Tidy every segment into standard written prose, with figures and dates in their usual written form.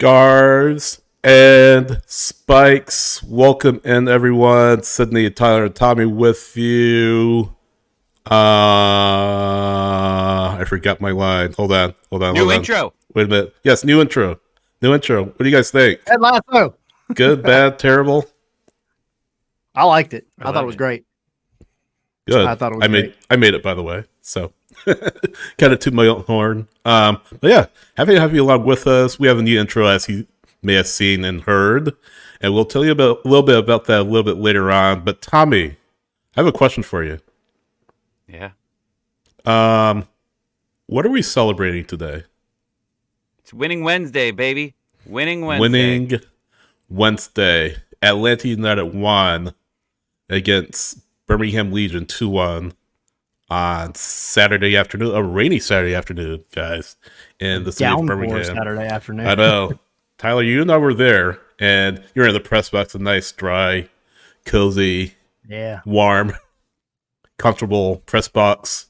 Scars and Spikes. Welcome in, everyone. Sydney, Tyler, and Tommy with you. I forgot my line. Hold on. New intro. Wait a minute. Yes, new intro. What do you guys think? Ted Lasso. Good, bad, terrible? I liked it. I thought love it was it. great. Good. I thought it was great. I made it, by the way. So, kind of toot my own horn. But yeah, happy to have you along with us. We have a new intro, as you may have seen and heard, and we'll tell you a little bit about that a little bit later on. But Tommy, I have a question for you. Yeah. What are we celebrating today? It's Winning Wednesday, baby. Winning Wednesday. Winning Wednesday. Atlanta United won against Birmingham Legion 2-1 on Saturday afternoon, a rainy Saturday afternoon, guys, in the city of Birmingham. Saturday afternoon. I know. Tyler, you and I were there, and you're in the press box, a nice, dry, cozy, warm, comfortable press box.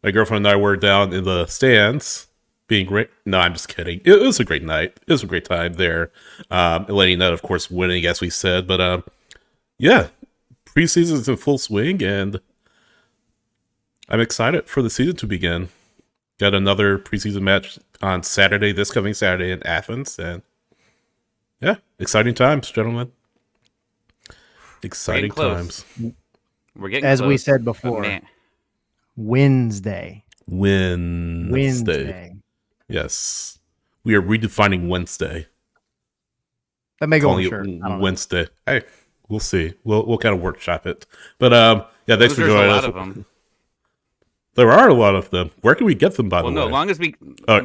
My girlfriend and I were down in the stands, being great. No, I'm just kidding. It was a great night. It was a great time there. Atlanta United, of course, winning, as we said. But, yeah, preseason's in full swing, and I'm excited for the season to begin. Got another preseason match on Saturday, this coming Saturday in Athens, and yeah, exciting times, gentlemen. Exciting times. We're getting As close. we said Oh, before, man. Wednesday. Yes. We are redefining Wednesday. That may go on Calling shirt. it I don't know. Wednesday. Hey, we'll see. We'll kind of workshop it. But yeah, thanks for There's joining a us. lot of them. There are a lot of them. Where can we get them, by Well, the no, way? as long as we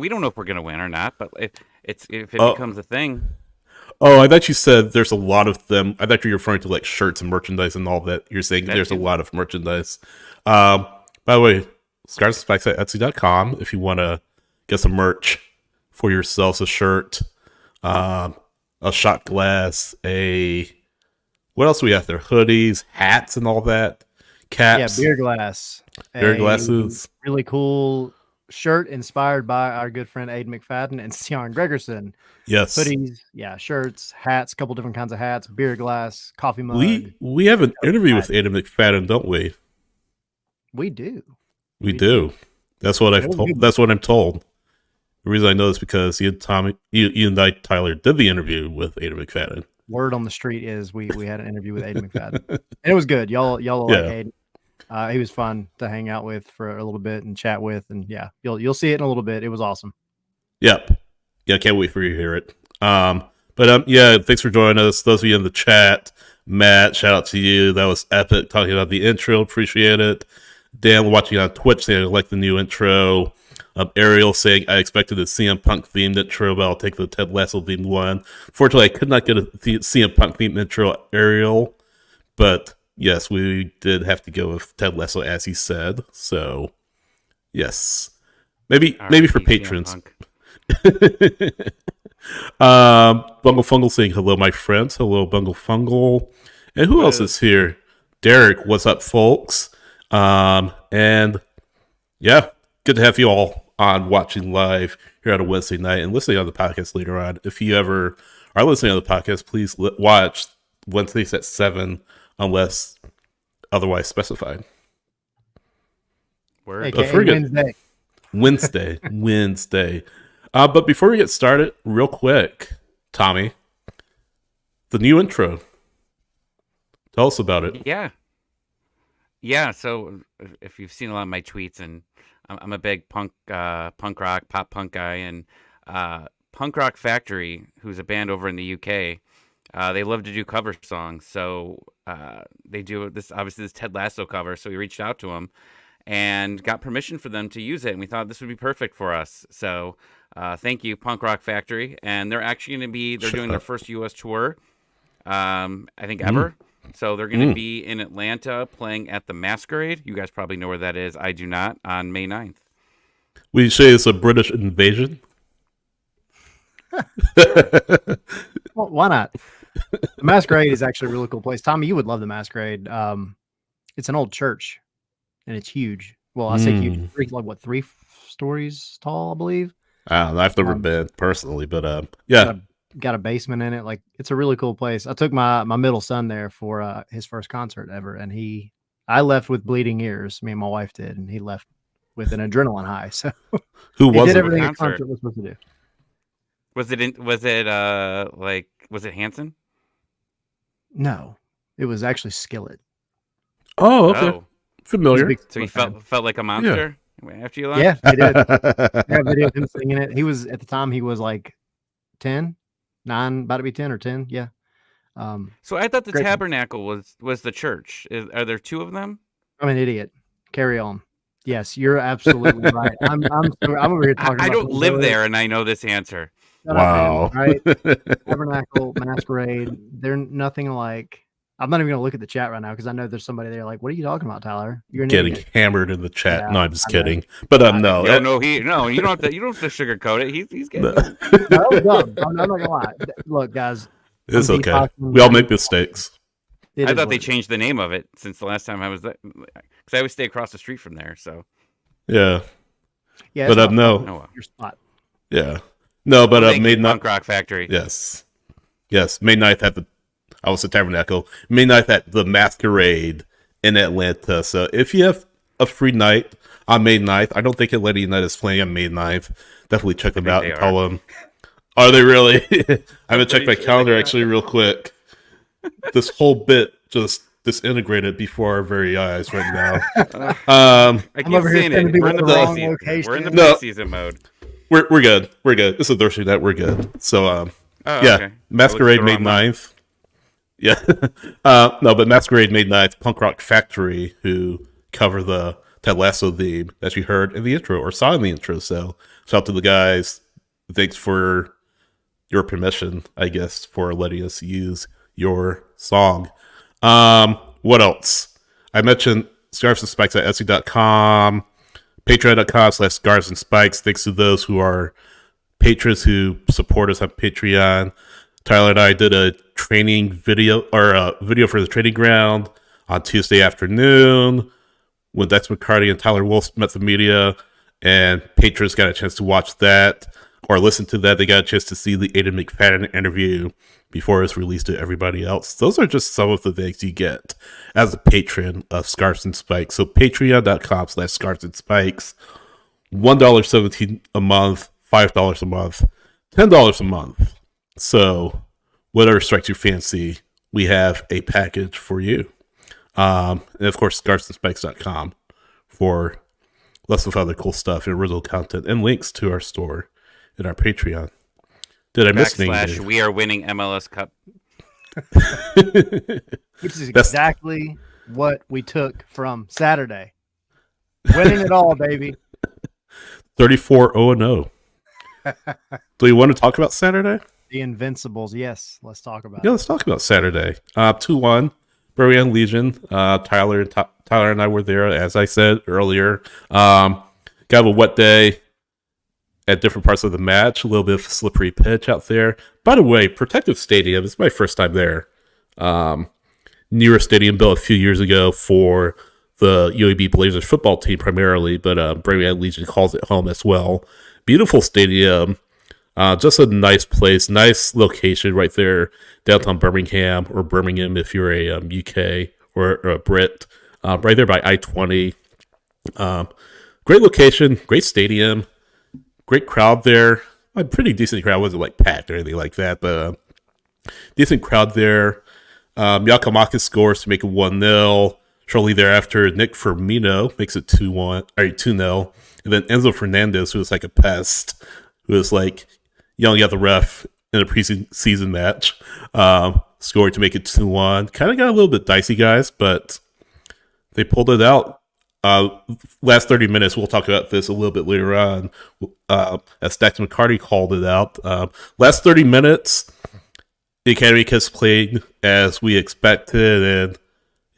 don't know if we're gonna win or not, but if it becomes a thing. Oh, I thought you said there's a lot of them. I thought you were referring to like shirts and merchandise and all that. You're saying there's a lot of merchandise. By the way, Scars and Spikes at Etsy.com if you want to get some merch for yourselves, a shirt, a shot glass, what else do we have there? Hoodies, hats, and all that. Caps. Yeah, beer glass. Beer glasses. Really cool shirt inspired by our good friend Aiden McFadden and Sion Gregerson. Yes. Hoodies, shirts, hats, a couple different kinds of hats, beer glass, coffee mug. We have an interview with Aiden McFadden, don't we? We do. We do. That's what I've told. That's what I'm told. The reason I know is because you and I, Tyler, did the interview with Aiden McFadden. Word on the street is we had an interview with Aiden McFadden, and it was good. Y'all like Aiden. He was fun to hang out with for a little bit and chat with, and you'll see it in a little bit. It was awesome. Yep. Yeah, can't wait for you to hear it. Yeah, thanks for joining us. Those of you in the chat, Matt, shout out to you. That was epic. Talking about the intro, appreciate it. Dan watching on Twitch saying I like the new intro. Ariel saying I expected the CM Punk themed intro, but I'll take the Ted Lasso themed one. Fortunately, I could not get a CM Punk themed intro, Ariel, but yes, we did have to go with Ted Lasso as he said. So yes, maybe for patrons. Bungle Fungal saying hello, my friends. Hello, Bungle Fungal. And who else is here? Derek, what's up, folks? And yeah, good to have you all on watching live here on a Wednesday night and listening on the podcast later on. If you ever are listening on the podcast, please watch Wednesdays at 7 unless otherwise specified. Word. Wednesday. But before we get started, real quick, Tommy, the new intro. Tell us about it. Yeah. So if you've seen a lot of my tweets, and I'm a big punk rock, pop punk guy, and Punk Rock Factory, who's a band over in the UK, they love to do cover songs. So they do this Ted Lasso cover. So we reached out to them and got permission for them to use it, and we thought this would be perfect for us. So thank you, Punk Rock Factory. And they're actually going to be doing their first U.S. tour, I think ever. So they're going to be in Atlanta playing at the Masquerade. You guys probably know where that is. I do not. On May 9th. We say it's a British invasion. Well, why not? The Masquerade is actually a really cool place. Tommy, you would love the Masquerade. It's an old church, and it's huge. Well, I say huge. Like, what, 3 stories tall, I believe. I've never been personally, but yeah. Got a basement in it. Like, it's a really cool place. I took my middle son there for his first concert ever, and I left with bleeding ears. Me and my wife did, and he left with an adrenaline high. So who was did it? everything a concert was supposed to do. Was it Hanson? No, it was actually Skillet. Oh, okay. Familiar. So he felt like a monster after you left? Yeah, he did. I got video of him singing it. He was, at the time, he was like 10, 9, about to be 10 or 10. Yeah. So I thought the Tabernacle was the church. Are there two of them? I'm an idiot. Carry on. Yes, you're absolutely right. I'm over here talking. I don't live there, and I know this answer. Wow. Right? Tabernacle, Masquerade. They're nothing alike. I'm not even going to look at the chat right now because I know there's somebody there like, what are you talking about, Tyler? You're getting hammered in the chat. Yeah, no, I'm just kidding. But no. You don't have to sugarcoat it. He's getting I'm not gonna lie. Look, guys. It's okay. We all make mistakes. I thought they changed the name of it since the last time I was there. Because I always stay across the street from there, so. Yeah. Yeah. But no. Your spot. Yeah. No, but May 9th. Punk Rock Factory. Yes. May 9th at the Tabernacle. May 9th at the Masquerade in Atlanta. So if you have a free night on May 9th, I don't think Atlanta United is playing on May 9th. Definitely check them out and tell them. Are they really? I'm going to check my calendar actually real quick. This whole bit just disintegrated before our very eyes right now. I keep saying it. We're in the preseason mode. We're good. We're good. This is Thursday night. We're good. So, okay. Masquerade May 9th. Yeah. No, but Masquerade May 9th, Punk Rock Factory, who cover the Ted Lasso theme that you heard in the intro or saw in the intro. So, shout out to the guys. Thanks for your permission, I guess, for letting us use your song. What else? I mentioned Scarves and Spikes at Etsy.com, Patreon.com/ScarvesandSpikes. Thanks to those who are patrons who support us on Patreon. Tyler and I did a training video, or a video for the training ground on Tuesday afternoon when Dex McCarty and Tyler Wolf met the media, and patrons got a chance to watch that or listen to that. They got a chance to see the Aiden McFadden interview before it's released to everybody else. Those are just some of the things you get as a patron of Scarves and Spikes. So patreon.com/Scarves and Spikes, $1.17 a month, $5 a month, $10 a month. So whatever strikes your fancy, we have a package for you. And of course, scarvesandspikes.com for lots of other cool stuff and original content and links to our store and our Patreon. Did I miss anything? We are winning MLS Cup. Which is exactly what we took from Saturday. Winning it all, baby. 34-0-0. Do you want to talk about Saturday? The Invincibles, yes. Let's talk about it. Yeah, let's talk about Saturday. 2-1, Birmingham Legion. Tyler and I were there, as I said earlier. Kind of a wet day at different parts of the match. A little bit of a slippery pitch out there. By the way, Protective Stadium, it's my first time there. Newer stadium built a few years ago for the UAB Blazers football team primarily, but Birmingham Legion calls it home as well. Beautiful stadium. Just a nice place, nice location right there, downtown Birmingham, or Birmingham if you're a UK or a Brit, right there by I-20. Great location, great stadium, great crowd there. A pretty decent crowd, wasn't like packed or anything like that, but decent crowd there. Yakamaka scores to make it 1-0. Shortly thereafter, Nick Firmino makes it 2-0. And then Enzo Fernandez, who was like a pest, who was like yelling at the ref in a preseason match, scored to make it 2-1. Kind of got a little bit dicey, guys, but they pulled it out. Last 30 minutes, we'll talk about this a little bit later on, as Dex McCarty called it out. Last 30 minutes, the Academy Kids played as we expected, and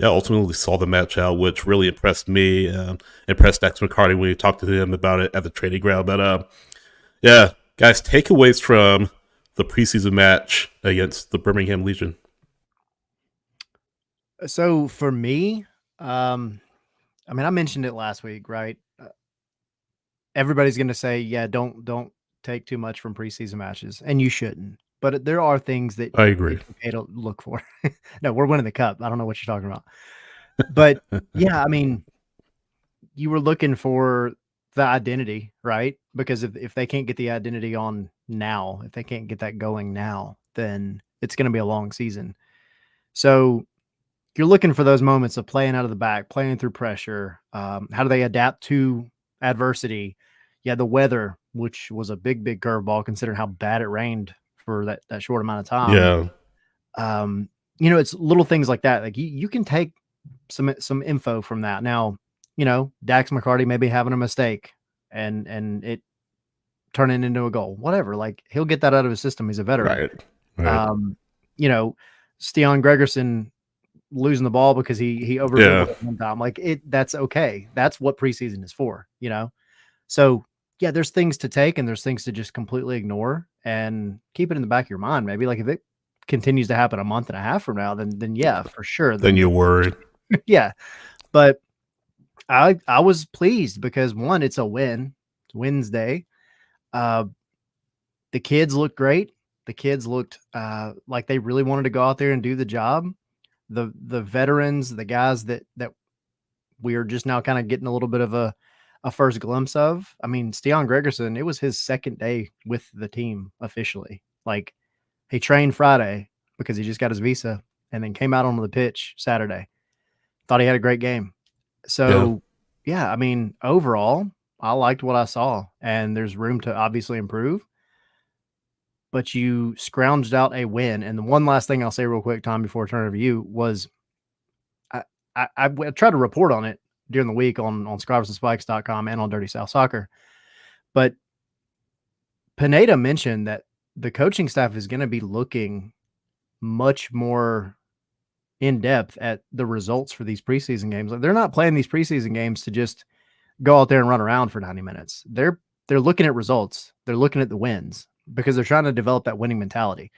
ultimately saw the match out, which really impressed me, impressed Dex McCarty when we talked to him about it at the training ground. But guys, takeaways from the preseason match against the Birmingham Legion. So for me, I mentioned it last week, right? Everybody's going to say, don't take too much from preseason matches, and you shouldn't. But there are things that I agree. it's okay to look for. No, we're winning the cup. I don't know what you're talking about. But yeah, I mean, you were looking for the identity, right? Because if they can't get the identity on now, if they can't get that going now, then it's going to be a long season. So you're looking for those moments of playing out of the back, playing through pressure. How do they adapt to adversity? Yeah, the weather, which was a big curveball considering how bad it rained for that short amount of time. Yeah. You know, it's little things like that. Like you can take some info from that. Now, you know, Dax McCarty maybe having a mistake and it turning into a goal, whatever. Like he'll get that out of his system. He's a veteran. Right. You know, Steon Gregerson losing the ball because he over one time. Like that's okay. That's what preseason is for, you know? So yeah, there's things to take and there's things to just completely ignore and keep it in the back of your mind. Maybe like if it continues to happen a month and a half from now, then yeah, for sure. Then you're worried. Yeah. But I was pleased because one, it's a win. It's Wednesday. The kids looked great. The kids looked like they really wanted to go out there and do the job. The veterans, the guys that we are just now kind of getting a little bit of a first glimpse of. I mean, Steon Gregerson, it was his second day with the team officially. Like he trained Friday because he just got his visa and then came out onto the pitch Saturday. Thought he had a great game. So yeah, I mean, overall, I liked what I saw and there's room to obviously improve. But you scrounged out a win. And the one last thing I'll say real quick, Tom, before I turn it over to you was I tried to report on it during the week on scribesandspikes.com and on Dirty South Soccer. But Pineda mentioned that the coaching staff is going to be looking much more in depth at the results for these preseason games. Like, they're not playing these preseason games to just go out there and run around for 90 minutes. They're looking at results. They're looking at the wins because they're trying to develop that winning mentality.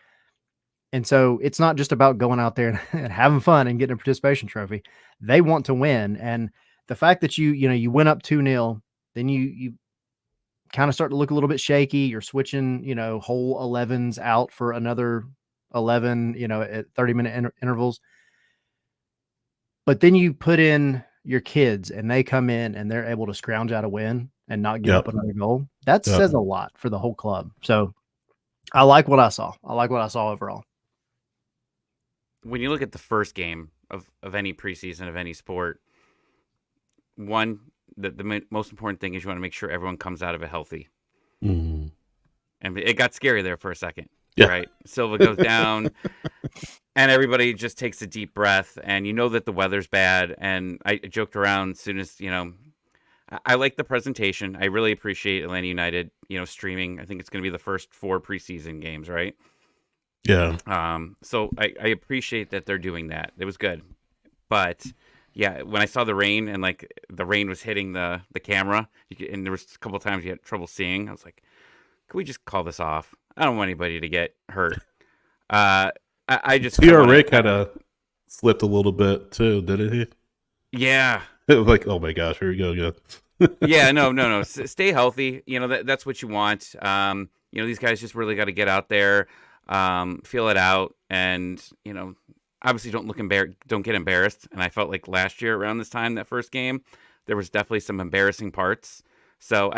And so it's not just about going out there and having fun and getting a participation trophy. They want to win. And the fact that you went up 2-0, then you kind of start to look a little bit shaky. You're switching, whole 11s out for another 11, at 30-minute intervals. But then you put in your kids and they come in and they're able to scrounge out a win and not give up another goal. That says a lot for the whole club. So I like what I saw. I like what I saw overall. When you look at the first game of any preseason of any sport, one, the most important thing is you want to make sure everyone comes out of it healthy. Mm-hmm. And it got scary there for a second, right? Silva goes down and everybody just takes a deep breath, and you know that the weather's bad. And I joked around as soon as, I like the presentation. I really appreciate Atlanta United, streaming. I think it's going to be the first 4 preseason games, right? Yeah. So I appreciate that they're doing that. It was good. But yeah, when I saw the rain and like the rain was hitting the camera, and there was a couple of times you had trouble seeing, I was like, can we just call this off? I don't want anybody to get hurt. I just Rick had slipped a little bit too, didn't he? Yeah. It was like, oh my gosh, here we go again. Yeah, no. Stay healthy. That's what you want. These guys just really got to get out there, feel it out, and obviously don't get embarrassed. And I felt like last year around this time, that first game, there was definitely some embarrassing parts. So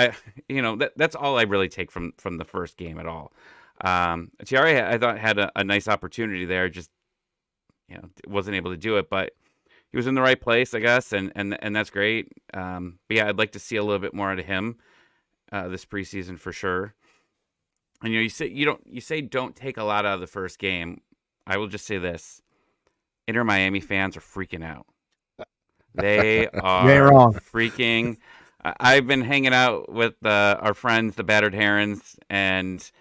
that's all I really take from the first game at all. Thierry, I thought, had a nice opportunity there, just wasn't able to do it, but he was in the right place, I guess, and that's great. But yeah, I'd like to see a little bit more out of him this preseason for sure. And you say don't take a lot out of the first game. I will just say this: Inter Miami fans are freaking out. They are freaking. I've been hanging out with our friends, the Battered Herons, and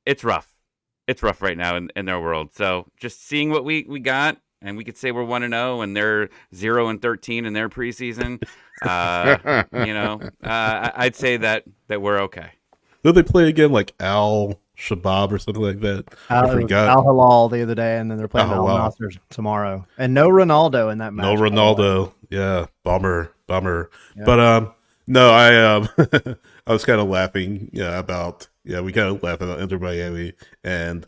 it's rough. It's rough right now in their world. So just seeing what we got, and we could say we're 1-0, and they're 0-13 in their preseason. I'd say that we're okay. Did they play again like Al Shabab or something like that? I forgot. Al Hilal the other day, and then they're playing Al Nassr tomorrow. And no Ronaldo in that match. No Ronaldo. Yeah, bummer. Yeah. But No, I I was kind of laughing, about we kind of laugh about Inter Miami and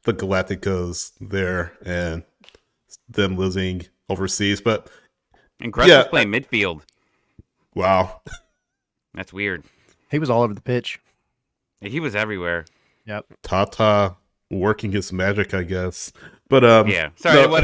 the Galacticos there and them losing overseas, but And Gress yeah, was playing midfield. wow, That's weird. He was all over the pitch. He was everywhere. Yep. Tata working his magic, I guess. But Yeah, sorry, no. I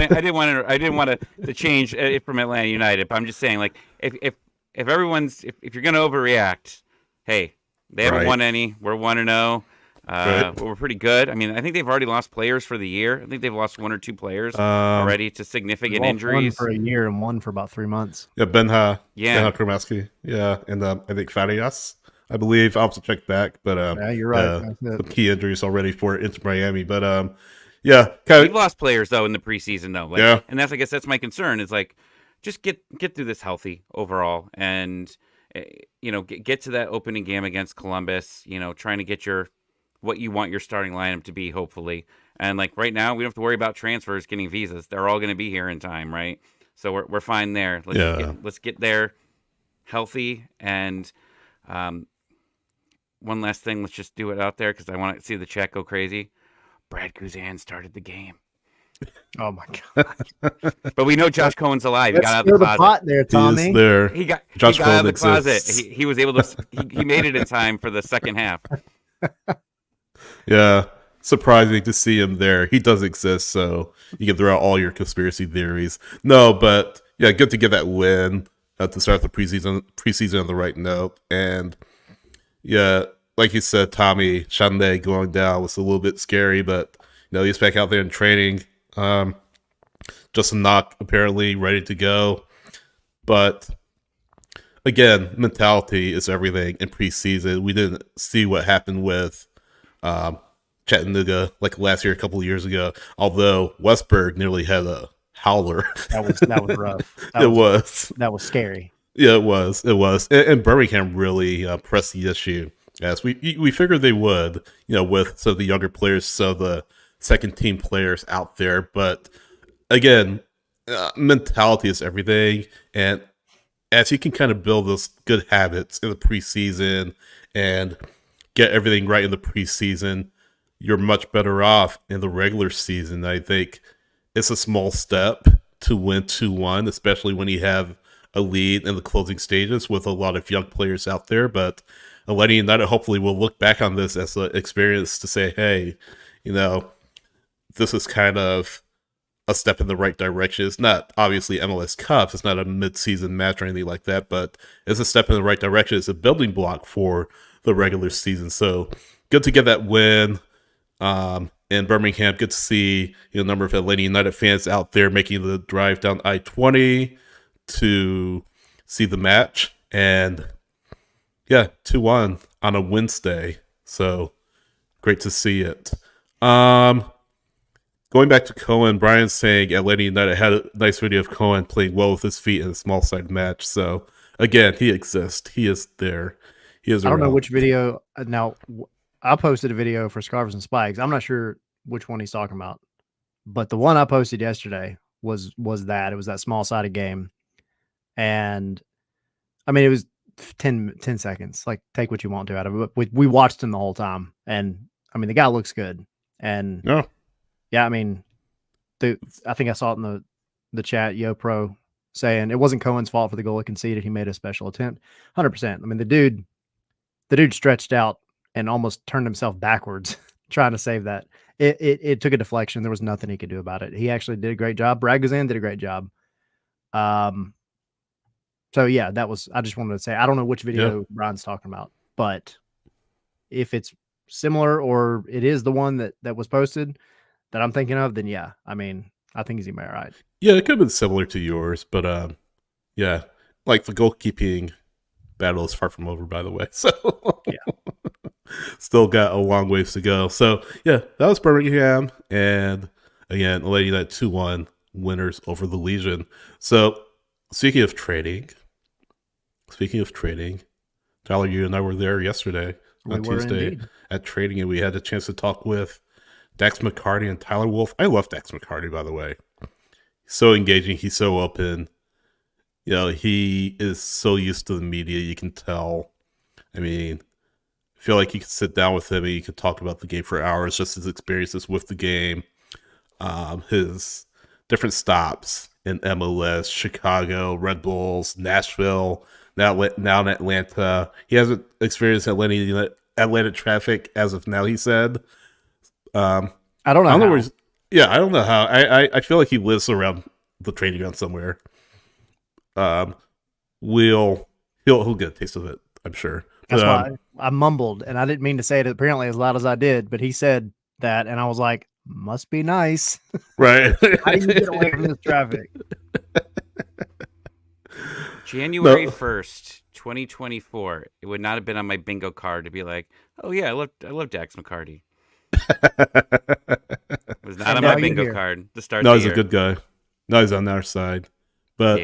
didn't want to change it from Atlanta United. But I'm just saying, like, if everyone's if you're gonna overreact, hey, they haven't Right. won any. We're 1-0. Right. We're pretty good. I mean, I think they've already lost players for the year. I think they've lost 1 or 2 players already to significant injuries. One for a year and one for about 3 months. Yeah, Benha Yeah. and I think Farias, I believe. I'll have to check back, but Yeah, you're right. some key injuries already for Inter Miami. But yeah, kind We've of, lost players though in the preseason though. Like, Yeah. and that's I guess that's my concern is like just get through this healthy overall and get to that opening game against Columbus. Trying to get what you want your starting lineup to be, hopefully. And like right now, we don't have to worry about transfers, getting visas. They're all going to be here in time, right? So we're fine there. Let's get there healthy. And one last thing, let's just do it out there because I want to see the chat go crazy. Brad Guzan started the game. Oh my god! But we know Josh Cohen's alive. He Let's got out of the stir closet. pot there, he Tommy. is there. He got Josh out of the Cohen closet. exists. He was able to. He made it in time for the second half. Yeah, surprising to see him there. He does exist, so you can throw out all your conspiracy theories. No, but yeah, good to get that win to start the preseason on the right note. And yeah, like you said, Tommy Chande going down was a little bit scary, but he's back out there in training. Justin Knock apparently ready to go, but again, mentality is everything in preseason. We didn't see what happened with Chattanooga like last year, a couple of years ago. Although Westberg nearly had a howler. That was rough. That was scary. Yeah, it was. And Birmingham really pressed the issue, as we figured they would. With some of the younger players, so the second team players out there. But again, mentality is everything, and as you can kind of build those good habits in the preseason and get everything right in the preseason, you're much better off in the regular season. I think it's a small step to win 2-1, especially when you have a lead in the closing stages with a lot of young players out there. But Atlanta United hopefully will look back on this as an experience to say, hey, this is kind of a step in the right direction. It's not obviously MLS Cup. It's not a mid-season match or anything like that, but it's a step in the right direction. It's a building block for the regular season. So good to get that win in Birmingham. Good to see a number of Atlanta United fans out there making the drive down I-20 to see the match. And yeah, 2-1 on a Wednesday. So great to see it. Going back to Cohen, Brian's saying Atlanta United had a nice video of Cohen playing well with his feet in a small side match. So again, he exists. He is there. He is. I don't know around. which video. Now, I posted a video for Scarves and Spikes. I'm not sure which one he's talking about, but the one I posted yesterday was that. It was that small sided game, and I mean it was 10 seconds. Like, take what you want to out of it. But we watched him the whole time, and I mean the guy looks good, and yeah, I mean, I think I saw it in the chat, Yo Pro, saying it wasn't Cohen's fault for the goal he conceded. He made a special attempt. 100%. I mean, the dude stretched out and almost turned himself backwards trying to save that. It took a deflection. There was nothing he could do about it. He actually did a great job. Brad Guzan did a great job. So yeah, I just wanted to say, I don't know which video Brian's talking about, but if it's similar or it is the one that was posted that I'm thinking of, then yeah, I mean, I think he's gonna be all right. Yeah, it could have been similar to yours, but yeah, like the goalkeeping battle is far from over, by the way. So yeah, still got a long ways to go. So yeah, that was Birmingham, and again, Lady that 2-1 winners over the Legion. So speaking of trading, Tyler, you and I were there yesterday on Tuesday at trading, and we had a chance to talk with Dax McCarty and Tyler Wolf. I love Dax McCarty, by the way. He's so engaging. He's so open. he is so used to the media, you can tell. I mean, I feel like you could sit down with him and you could talk about the game for hours, just his experiences with the game, his different stops in MLS, Chicago, Red Bulls, Nashville, now in Atlanta. He hasn't experienced Atlanta traffic as of now, he said. I don't know. I don't know where I don't know how. I feel like he lives around the training ground somewhere. He'll get a taste of it, I'm sure. That's why I mumbled, and I didn't mean to say it apparently as loud as I did, but he said that, and I was like, must be nice. Right. How do you get away from this traffic? January 1st, 2024. It would not have been on my bingo card to be like, oh yeah, I love Dax McCarty. It was not on my bingo card to start. No, he's a good guy. No, he's on our side. But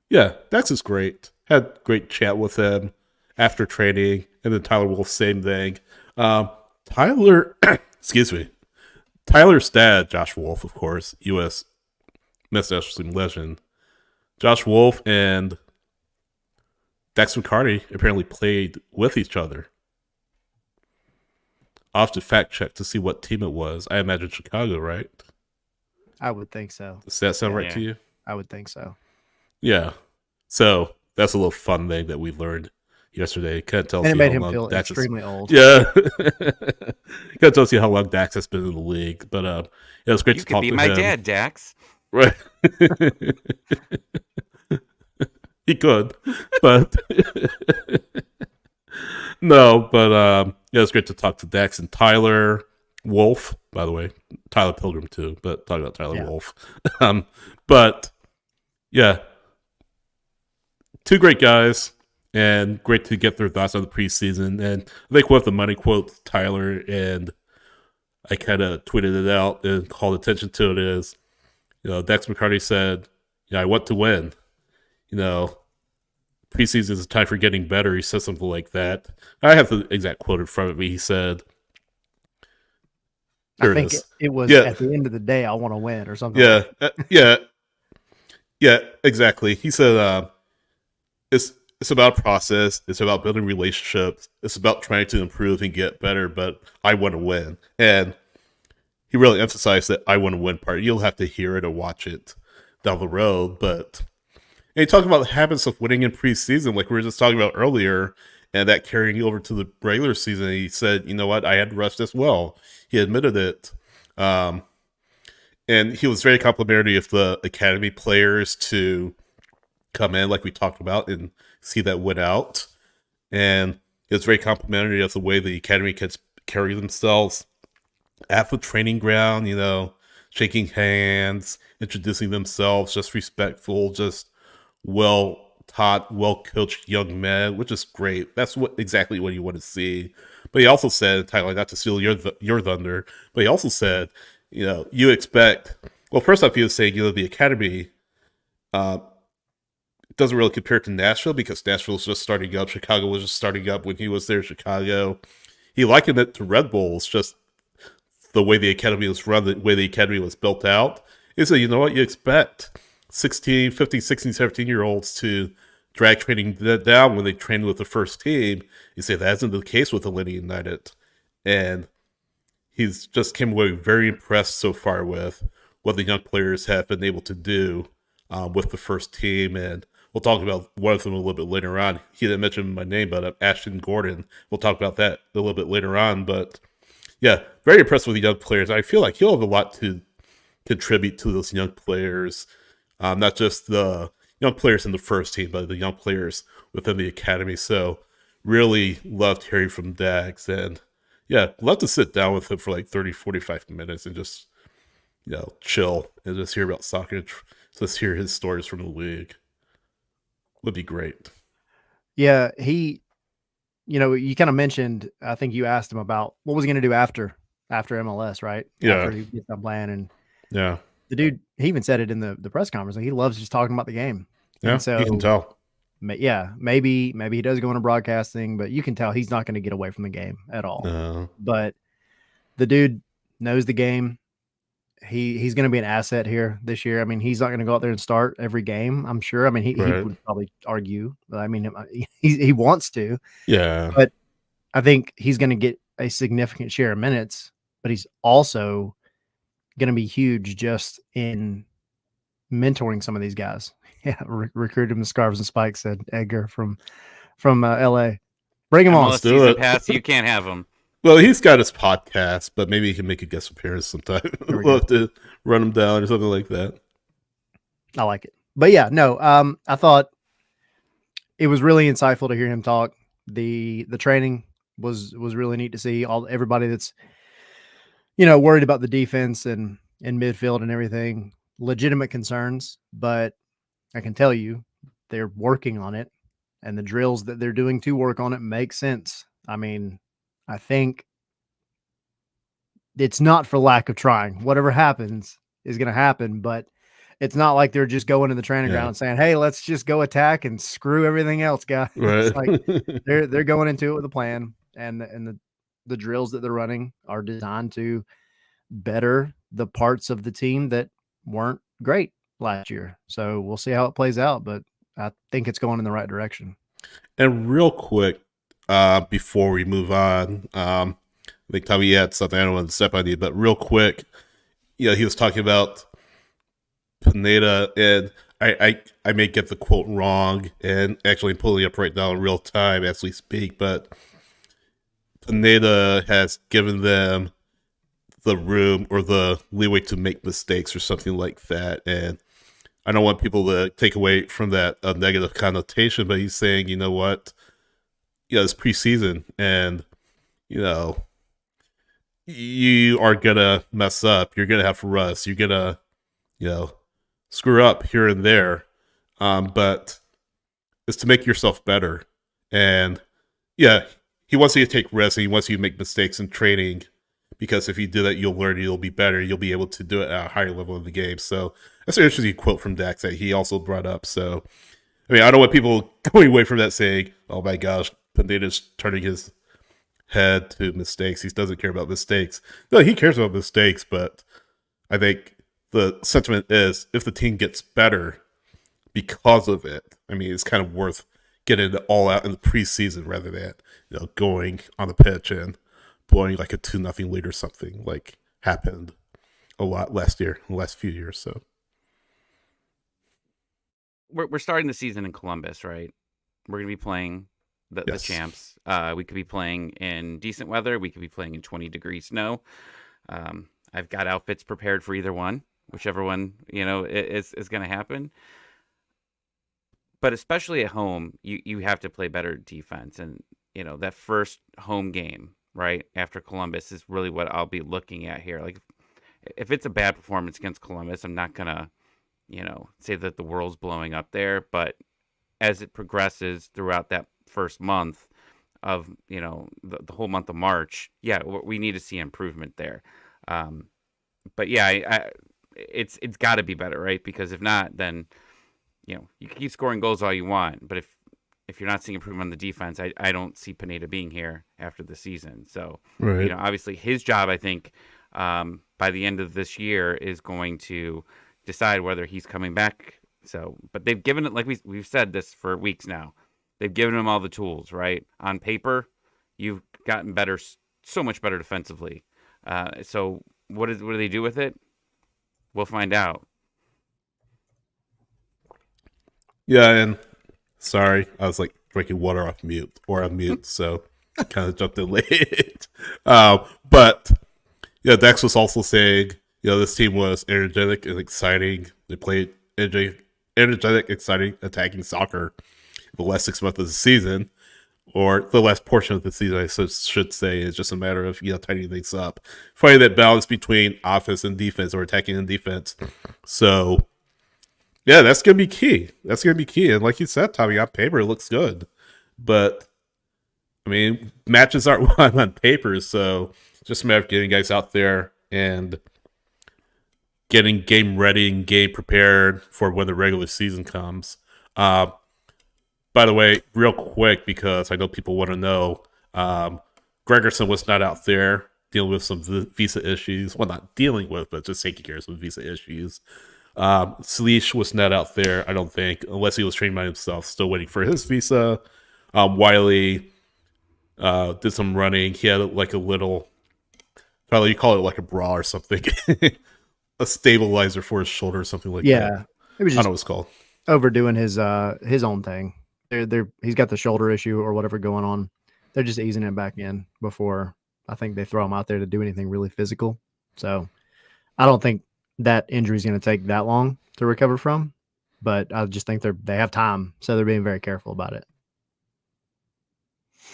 yeah, Dax is great. Had great chat with him after training, and then Tyler Wolf, same thing. Excuse me. Tyler's dad, Josh Wolf, of course, U.S. Men's National Team legend. Josh Wolf and Dax McCarty apparently played with each other. I'll have to fact check to see what team it was. I imagine Chicago, right? I would think so. Does that sound right to you? I would think so. Yeah. So that's a little fun thing that we learned yesterday. Kind of tells and it you made how him long feel Dax extremely old. Yeah. Kind of tells you how long Dax has been in the league. But it was great to talk to him. You could be my dad, Dax. Right. He could, but no, but yeah, it's great to talk to Dax and Tyler Wolf, by the way. Tyler Pilgrim too, but talking about Tyler Wolf. But yeah, two great guys, and great to get their thoughts on the preseason. And I think one of the money quotes Tyler, and I kind of tweeted it out and called attention to it, is, Dax McCarty said, I want to win. Preseason is a time for getting better. He said something like that. I have the exact quote in front of me. He said, I think it was at the end of the day, I want to win or something. Yeah. Yeah, exactly. He said, it's about process. It's about building relationships. It's about trying to improve and get better, but I want to win. And he really emphasized that I want to win part. You'll have to hear it or watch it down the road, but and he talked about the habits of winning in preseason, like we were just talking about earlier, and that carrying over to the regular season. He said, you know what, I had rushed as well. He admitted it. And he was very complimentary of the academy players to come in, like we talked about, and see that win out. And it was very complimentary of the way the academy can carry themselves at the training ground, shaking hands, introducing themselves, just respectful, just well-taught, well-coached young men, which is great. That's exactly what you want to see. But he also said, Tyler, not to steal your thunder, but he also said, you expect, well, first off, he was saying, the academy doesn't really compare to Nashville because Nashville's just starting up. Chicago was just starting up when he was there in Chicago. He likened it to Red Bulls, just the way the academy was run, the way the academy was built out. He said, you know what, you expect 16, 15, 16, 17-year-olds to drag training down when they train with the first team. You say that isn't the case with Atlanta United. And he's just came away very impressed so far with what the young players have been able to do with the first team. And we'll talk about one of them a little bit later on. He didn't mention my name, but Ashton Gordon. We'll talk about that a little bit later on. But yeah, very impressed with the young players. I feel like he'll have a lot to contribute to those young players. Not just the young players in the first team, but the young players within the academy. So really loved hearing from Dax. And yeah, love to sit down with him for like 30, 45 minutes and just, chill and just hear about soccer and just hear his stories from the league. Would be great. Yeah, he, you kind of mentioned, I think you asked him about what was he going to do after MLS, right? Yeah. After he gets done playing. And yeah. The dude, he even said it in the press conference. Like, he loves just talking about the game. Yeah, and so, you can tell. Yeah, maybe he does go into broadcasting, but you can tell he's not going to get away from the game at all. No. But the dude knows the game. he's going to be an asset here this year. I mean, he's not going to go out there and start every game, I'm sure. I mean, he Right. would probably argue. I mean, he wants to, Yeah. but I think he's going to get a significant share of minutes, but he's also going to be huge just in mentoring some of these guys. Yeah, recruit him to Scarves and Spikes, said Edgar from LA. Bring him on. MLS Let's do season it. pass, you can't have him. Well, he's got his podcast, but maybe he can make a guest appearance sometime. We'll have to run him down or something like that. I like it. But yeah, no, I thought it was really insightful to hear him talk. The training was really neat to see everybody that's, worried about the defense and midfield and everything, legitimate concerns, but I can tell you they're working on it, and the drills that they're doing to work on it make sense. I mean, I think it's not for lack of trying. Whatever happens is going to happen, but it's not like they're just going to the training ground and saying, "Hey, let's just go attack and screw everything else, guys." Right. It's like they're going into it with a plan, and the drills that they're running are designed to better the parts of the team that weren't great last year. So we'll see how it plays out, but I think it's going in the right direction. And real quick, before we move on, I think Tommy had something. I don't want to step on you, but real quick, he was talking about Pineda, and I may get the quote wrong, and actually pulling up right now in real time as we speak, but Pineda has given them the room or the leeway to make mistakes or something like that, and I don't want people to take away from that a negative connotation, but he's saying, you know what, it's preseason, and you are gonna mess up, you're gonna have rust, you're gonna screw up here and there, but it's to make yourself better. And he wants you to take risks, and he wants you to make mistakes in training, because if you do that, you'll learn, you'll be better, you'll be able to do it at a higher level of the game. So that's an interesting quote from Dax that he also brought up. So I mean, I don't want people going away from that saying, "Oh my gosh, Pineda's turning his head to mistakes. He doesn't care about mistakes." No, he cares about mistakes, but I think the sentiment is if the team gets better because of it, I mean, it's kind of worth getting it all out in the preseason rather than going on the pitch and blowing like a 2-0 lead or something like happened a lot last year, the last few years. So we're starting the season in Columbus, right? We're going to be playing the champs. We could be playing in decent weather. We could be playing in 20-degree snow. I've got outfits prepared for either one, whichever one is going to happen. But especially at home, you have to play better defense, and that first home game right after Columbus is really what I'll be looking at here. Like if it's a bad performance against Columbus, I'm not gonna say that the world's blowing up there, but as it progresses throughout that first month of the whole month of March, we need to see improvement there. But it's got to be better, right? Because if not, then you can keep scoring goals all you want, but if you're not seeing improvement on the defense, I don't see Pineda being here after the season. So right. Obviously his job, I think, by the end of this year is going to decide whether he's coming back. So, but they've given it, like we've said this for weeks now, they've given him all the tools, right? On paper, you've gotten better, so much better defensively. So what do they do with it? We'll find out. Yeah, and sorry, I was like drinking water off mute or on mute, so I kind of jumped in late. But Dex was also saying, this team was energetic and exciting. They played energetic, exciting, attacking soccer the last 6 months of the season, or the last portion of the season, I should say. It's just a matter of tidying things up, finding that balance between offense and defense, or attacking and defense. So yeah, that's gonna be key. And like you said, Tommy, on paper it looks good, but I mean, matches aren't won on paper, so it's just a matter of getting guys out there and getting game ready and game prepared for when the regular season comes. By the way, real quick, because I know people want to know, Gregerson was not out there dealing with some visa issues. Well, not dealing with, but just taking care of some visa issues. Sleesh was not out there, I don't think, unless he was trained by himself, still waiting for his visa. Wiley did some running. He had like a little, probably you call it like a bra or something, a stabilizer for his shoulder or something like that. Yeah, it was I just don't know what it's called. overdoing his own thing. He's got the shoulder issue or whatever going on. They're just easing it back in before I think they throw him out there to do anything really physical. So I don't think that injury is going to take that long to recover from, but I just think they have time, so they're being very careful about it.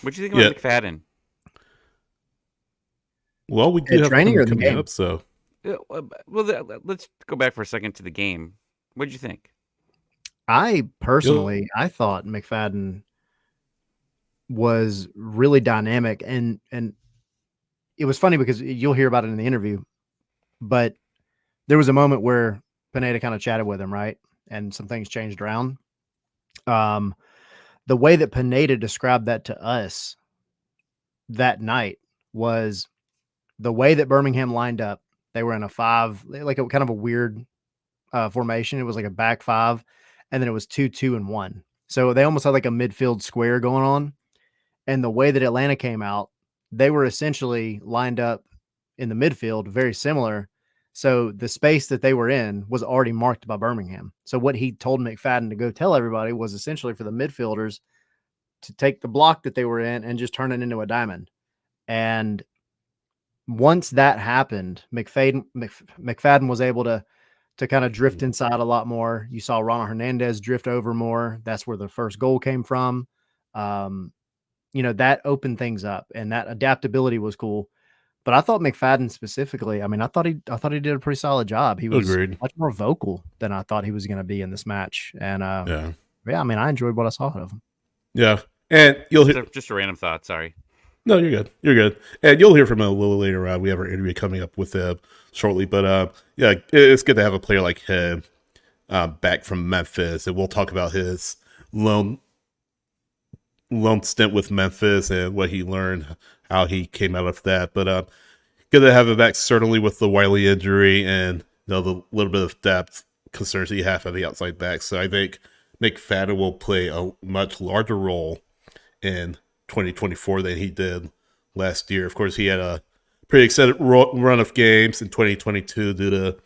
What do you think about McFadden? Well, we do have training or the coming game? up, so Well, let's go back for a second to the game. What did you think? I personally, I thought McFadden was really dynamic, and it was funny because you'll hear about it in the interview, but there was a moment where Pineda kind of chatted with him, right? And some things changed around. The way that Pineda described that to us that night was the way that Birmingham lined up. They were in a 5, like a kind of a weird formation. It was like a back 5, and then it was 2, 2, and 1. So they almost had like a midfield square going on. And the way that Atlanta came out, they were essentially lined up in the midfield, very similar. So the space that they were in was already marked by Birmingham. So what he told McFadden to go tell everybody was essentially for the midfielders to take the block that they were in and just turn it into a diamond. And once that happened, McFadden was able to kind of drift inside a lot more. You saw Ronald Hernandez drift over more. That's where the first goal came from. That opened things up, and that adaptability was cool. But I thought McFadden specifically, I thought he did a pretty solid job. He was much more vocal than I thought he was going to be in this match. And I enjoyed what I saw of him. Yeah. And you'll hear just a random thought. Sorry. No, you're good. You're good. And you'll hear from him a little later on. We have our interview coming up with him shortly. But it's good to have a player like him back from Memphis. And we'll talk about his loan stint with Memphis and what he learned, how he came out of that. But good to have him back, certainly with the Wiley injury and the little bit of depth concerns that you have on the outside back. So I think McFadden will play a much larger role in 2024 than he did last year. Of course, he had a pretty extended run of games in 2022 due to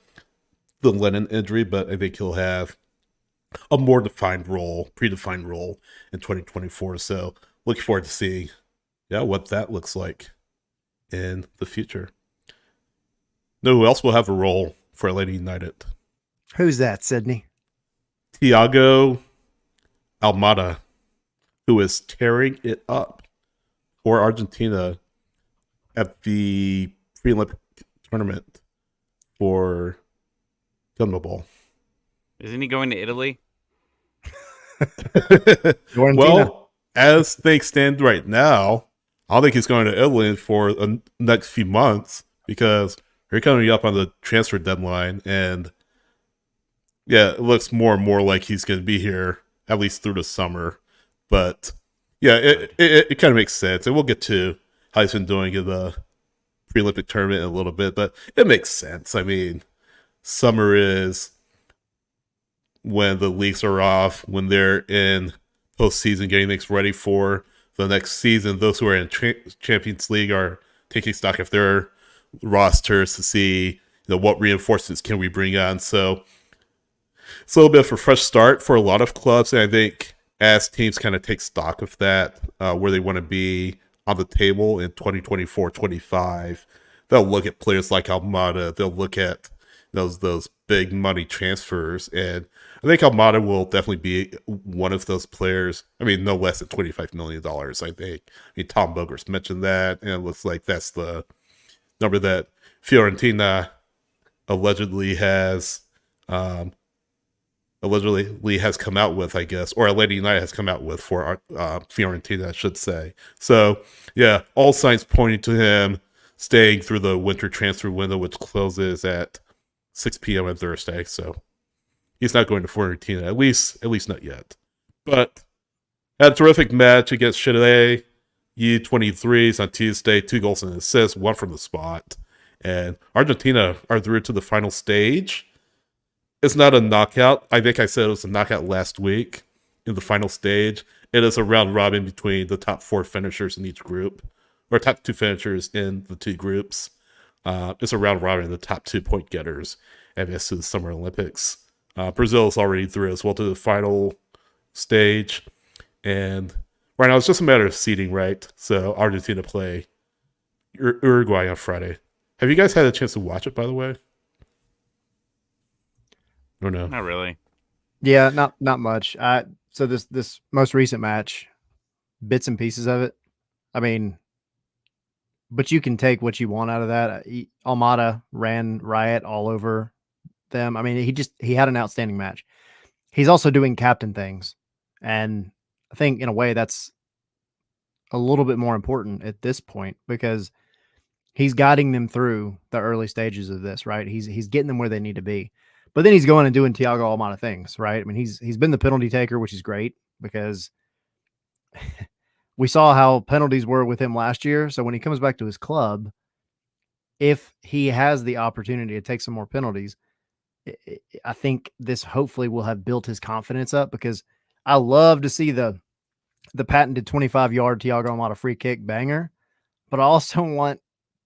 the Lennon injury, but I think he'll have a more predefined role in 2024. So looking forward to seeing what that looks like in the future. Know who else will have a role for Atlanta United? Who's that, Sydney? Thiago Almada, who is tearing it up for Argentina at the pre-Olympic tournament for Gumball. Isn't he going to Italy? Well, as things stand right now, I don't think he's going to Italy for the next few months because they're coming up on the transfer deadline, and it looks more and more like he's going to be here at least through the summer. But it kind of makes sense, and we'll get to how he's been doing in the pre-Olympic tournament in a little bit, but it makes sense. Summer is when the leagues are off, when they're in postseason getting things ready for the next season. Those who are in Champions League are taking stock of their rosters to see what reinforcements can we bring on. So it's a little bit of a fresh start for a lot of clubs, and I think as teams kind of take stock of that, where they want to be on the table in 2024-25, they'll look at players like Almada. They'll look at those big money transfers, and I think Almada will definitely be one of those players. No less than $25 million, I think. Tom Boger's mentioned that, and it looks like that's the number that Fiorentina allegedly has come out with, I guess, or Atlanta United has come out with for Fiorentina, I should say. So, all signs pointing to him staying through the winter transfer window, which closes at 6 p.m. on Thursday. So he's not going to Fiorentina, at least not yet. But had a terrific match against Chile. U23s on Tuesday, 2 goals and assists, 1 from the spot. And Argentina are through to the final stage. It's not a knockout. I think I said it was a knockout last week in the final stage. It is a round robin between the top 4 finishers in each group, or top 2 finishers in the 2 groups. It's a round robin in the top 2 point getters advance to the Summer Olympics. Brazil is already through as well to the final stage. And right now it's just a matter of seeding, right? So Argentina play Uruguay on Friday. Have you guys had a chance to watch it, by the way? Or no? Not really. Yeah, not much. So this most recent match, bits and pieces of it. I mean, but you can take what you want out of that. Almada ran riot all over them. I mean, he had an outstanding match. He's also doing captain things, and I think in a way that's a little bit more important at this point because he's guiding them through the early stages of this, right? He's getting them where they need to be. But then he's going and doing Thiago Almada things, right? I mean, he's been the penalty taker, which is great because we saw how penalties were with him last year. So when he comes back to his club, if he has the opportunity to take some more penalties, I think this hopefully will have built his confidence up because I love to see the patented 25-yard Thiago Almada free kick banger, but I also want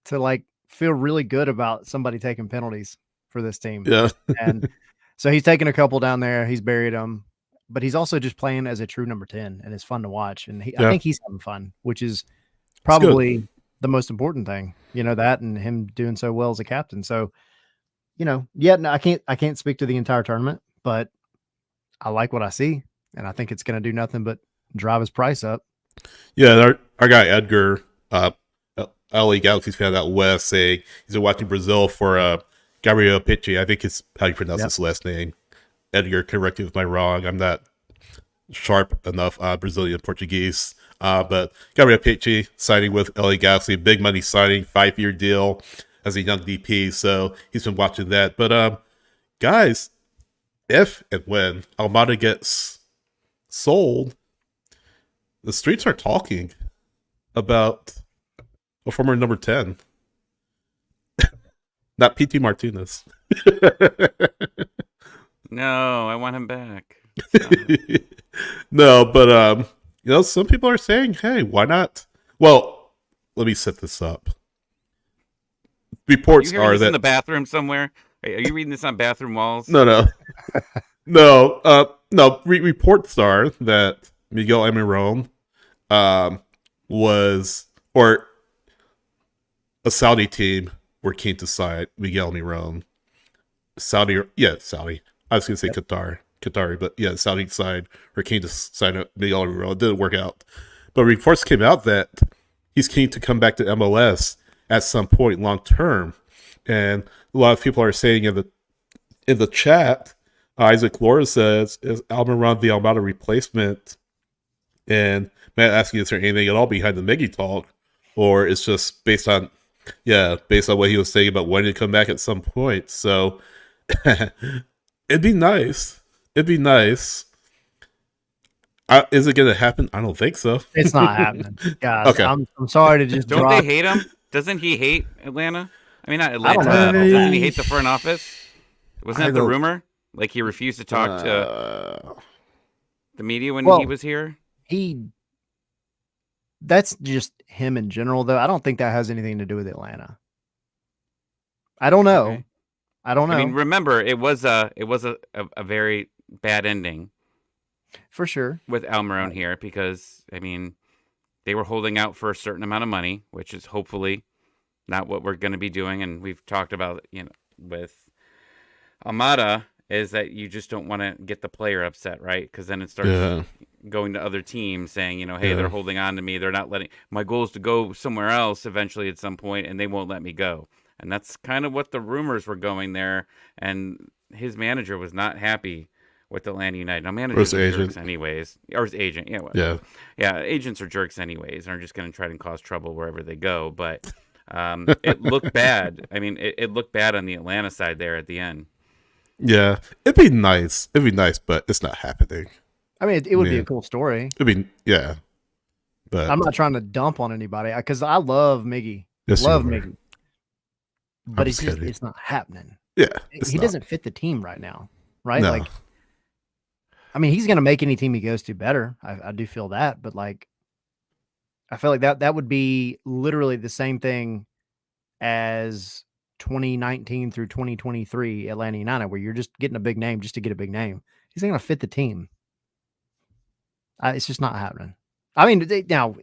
to feel really good about somebody taking penalties for this team. Yeah. And so he's taken a couple down there. He's buried them, but he's also just playing as a true number 10 and it's fun to watch. And I think he's having fun, which is probably the most important thing, that and him doing so well as a captain. So, no, I can't speak to the entire tournament, but I like what I see. And I think it's going to do nothing but drive his price up. Yeah. Our guy, Edgar, LA Galaxy's fan out west saying he's been watching Brazil for, Gabriel Picci, I think it's how you pronounce his last name. Edgar, correct me if I'm wrong. I'm not sharp enough Brazilian Portuguese. But Gabriel Picci signing with LA Galaxy, big money signing, 5-year deal as a young DP. So he's been watching that. But guys, if and when Almada gets sold, the streets are talking about a former number 10. Not PT Martinez. No, I want him back. No, but some people are saying, hey, why not? Well, let me set this up. Reports are this in the bathroom somewhere. Are you reading this on bathroom walls? No. Reports are that Miguel Almiron was, or a Saudi team were keen to sign Miguel Almiron. Saudi. I was going to say Qatari, but yeah, Saudi side were keen to sign Miguel Almiron. It didn't work out. But reports came out that he's keen to come back to MLS at some point long term. And a lot of people are saying in the chat, Isaac Laura says, is Almiron the Almada replacement? And Matt asking, is there anything at all behind the Miggy talk? Or it's just based on what he was saying about wanting to come back at some point. So it'd be nice. Is it going to happen? I don't think so. It's not happening. Guys, okay. I'm sorry to just Don't they hate him? Doesn't he hate Atlanta? I mean, not Atlanta. Doesn't he hate the front office? Wasn't that the rumor? Like he refused to talk to the media when he was here? That's just him in general, though. I don't think that has anything to do with Atlanta. I don't know. Okay. I don't know. I mean, remember, it was a very bad ending. For sure. With Almiron here, because, I mean, they were holding out for a certain amount of money, which is hopefully not what we're going to be doing. And we've talked about, with Almada, is that you just don't want to get the player upset, right? Because then it starts going to other teams saying, hey, they're holding on to me. They're not letting my goal is to go somewhere else eventually at some point, and they won't let me go. And that's kind of what the rumors were going there. And his manager was not happy with Atlanta United. Now, managers are jerks anyways. Or his agent. Yeah, agents are jerks anyways and are just going to try to cause trouble wherever they go. But it looked bad. I mean, it looked bad on the Atlanta side there at the end. Yeah, it'd be nice, but it's not happening. I mean, it would be a cool story. I mean, yeah. But I'm not trying to dump on anybody because I love Miggy. Yes, love you are. Miggy. But just kidding. it's not happening. Yeah. He doesn't fit the team right now, right? No. Like, I mean, he's going to make any team he goes to better. I do feel that, but like, I feel like that would be literally the same thing as 2019 through 2023 Atlanta United, where you're just getting a big name just to get a big name. He's not going to fit the team. It's just not happening. I mean, now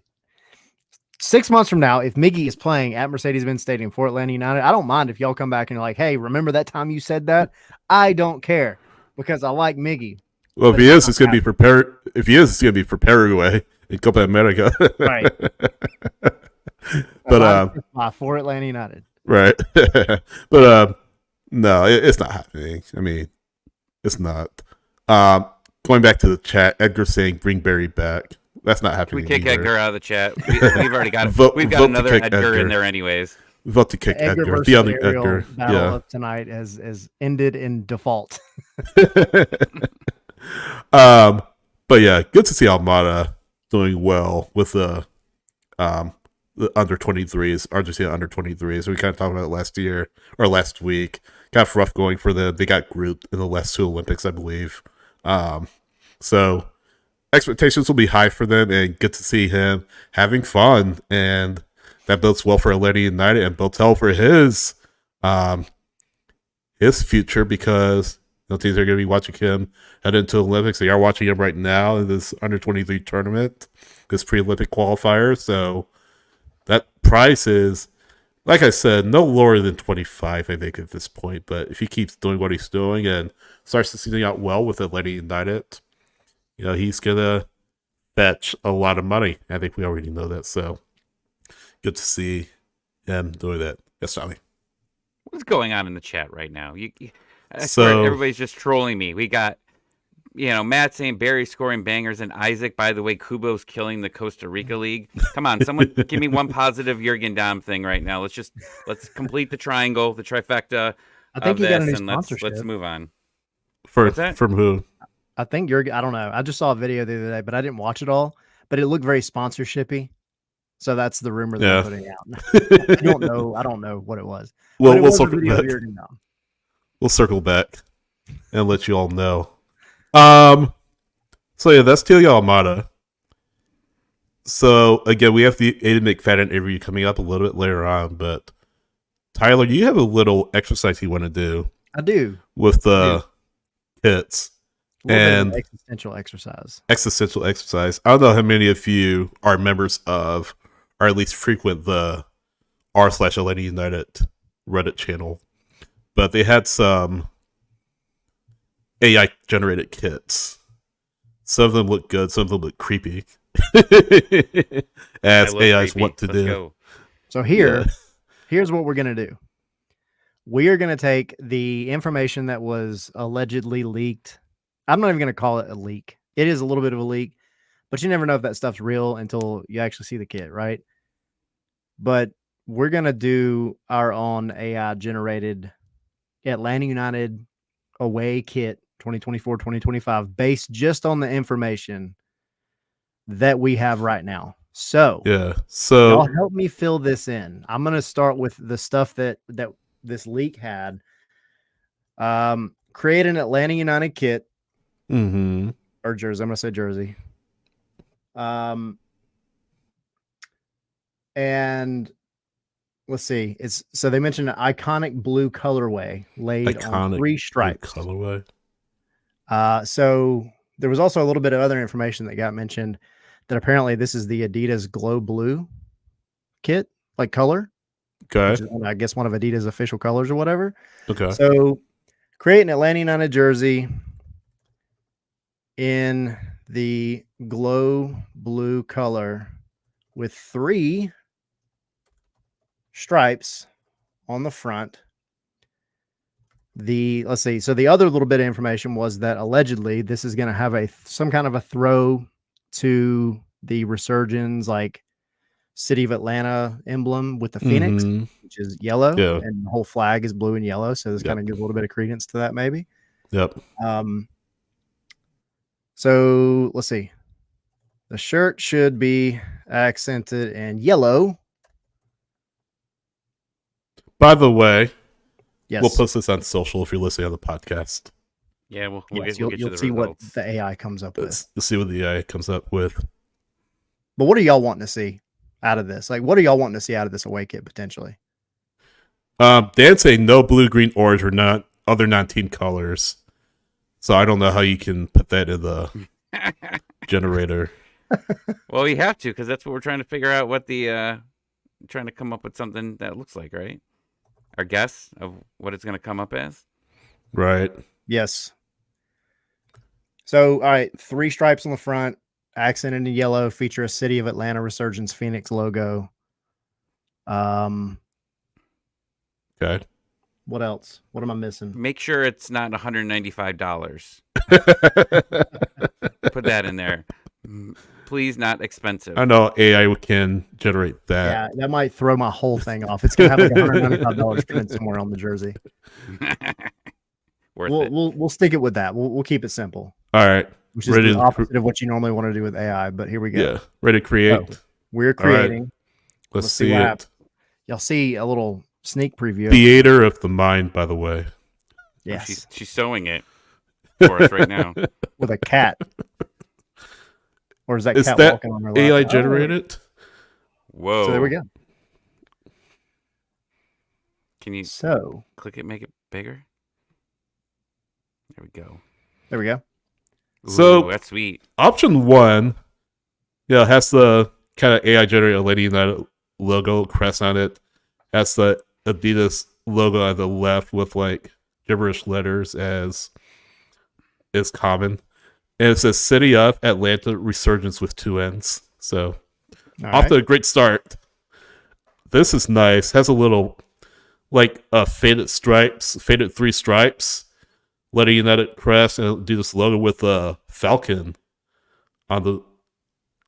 6 months from now, if Miggy is playing at Mercedes-Benz Stadium for Atlanta United, I don't mind if y'all come back and you're like, hey, remember that time you said that? I don't care because I like Miggy. Well, if he is, it's going to be prepared. If he is, it's going to be for Paraguay in Copa America. Right. But for Atlanta United. Right. But no, it's not happening. I mean, it's not. Going back to the chat, Edgar saying bring Barry back. That's not happening. We kick either. Edgar out of the chat. We've already got we've got another Edgar in there anyways. Vote to kick Edgar. The other Edgar. Battle of tonight has ended in default. But yeah, good to see Almada doing well with the under 23s, Argentina under 23s. We kind of talked about it last week. Kind of rough going for them. They got grouped in the last two Olympics, I believe. So expectations will be high for them, and good to see him having fun, and that bodes well for Atlanta United and bodes well for his future, because teams are going to be watching him head into the Olympics. They are watching him right now in this under 23 tournament, this pre-Olympic qualifier. So that price is, like I said, no lower than 25, I think, at this point. But if he keeps doing what he's doing and starts the season out well with Atlanta United, he's going to fetch a lot of money. I think we already know that. So good to see him doing that. Yes, Tommy. What's going on in the chat right now? I swear everybody's just trolling me. We got, Matt saying Barry scoring bangers, and Isaac, by the way, Kubo's killing the Costa Rica League. Come on, someone give me one positive Jurgen Damm thing right now. Let's complete the triangle, the trifecta. I think he got a new and sponsorship. let's move on. From who? I think Jurgen. I don't know. I just saw a video the other day, but I didn't watch it all. But it looked very sponsorshipy. So that's the rumor they're putting out. I don't know what it was. Well, we'll circle back. We'll circle back and let you all know. So yeah, that's Telia Almada. So again, we have the Aiden McFadden interview coming up a little bit later on, but Tyler, you have a little exercise you want to do. I do. With the kits. And existential exercise. I don't know how many of you are members of, or at least frequent the r/Atlanta United Reddit channel, but they had some AI generated kits. Some of them look good, some of them look creepy. As AIs want to do. Go. So here's what we're gonna do. We are gonna take the information that was allegedly leaked. I'm not even gonna call it a leak. It is a little bit of a leak, but you never know if that stuff's real until you actually see the kit, right? But we're going to do our own AI generated Atlanta United away kit 2024-2025 based just on the information that we have right now. So y'all help me fill this in. I'm going to start with the stuff that this leak had. Create an Atlanta United kit. Mm-hmm. Or jersey. I'm going to say jersey. And let's see. So they mentioned an iconic blue colorway laid on 3 stripes. Colorway. So there was also a little bit of other information that got mentioned that apparently this is the Adidas Glow Blue kit, like color. Okay. Which is, I guess, one of Adidas' official colors or whatever. Okay. So create an Atlanta United jersey in the glow blue color with 3 stripes on the front. Let's see. So the other little bit of information was that allegedly this is going to have some kind of a throw to the Resurgence, like City of Atlanta emblem with the Phoenix, which is yellow, and the whole flag is blue and yellow. So this kind of gives a little bit of credence to that, maybe. Yep. So let's see. The shirt should be accented in yellow. By the way, Yes. we'll post this on social if you're listening on the podcast. Yeah, we'll Yes, get you the see results. what the AI comes up with. Let's see what the AI comes up with. But what are y'all wanting to see out of this? Like, what are y'all wanting to see out of this away kit potentially? Dan saying no blue, green, orange, or not other non-team colors. So I don't know how you can put that in the generator. Well, you have to, because that's what we're trying to figure out. What the trying to come up with something that looks like, right? Our guess of what it's going to come up as. Right. Yes. So, all right, 3 stripes on the front, accented in yellow, feature a City of Atlanta Resurgence Phoenix logo. Okay. What else? What am I missing? Make sure it's not $195. Put that in there. Please, not expensive. I know AI can generate that. Yeah, that might throw my whole thing off. It's gonna have like $195 printed somewhere on the jersey. We'll stick it with that. We'll keep it simple. All right. Which is the opposite of what you normally want to do with AI, but here we go. Yeah. Ready to create. So, we're creating. Right. Let's see it. Happens. Y'all see a little sneak preview. Theater of the mind, by the way. Yes. She's sewing it for us right now. With a cat. Or is that cat that walking on her lap? AI generated? Whoa. So there we go. Can you click it, make it bigger? There we go. There we go. Ooh, so that's sweet. Option 1, has the kind of AI generated Lady United logo crest on it. Has the Adidas logo on the left with like gibberish letters as is common. And it says City of Atlanta Resurgence with 2 N's. So off to a great start. This is nice. Has a little like faded 3 stripes. Letting United crest and do this logo with a falcon on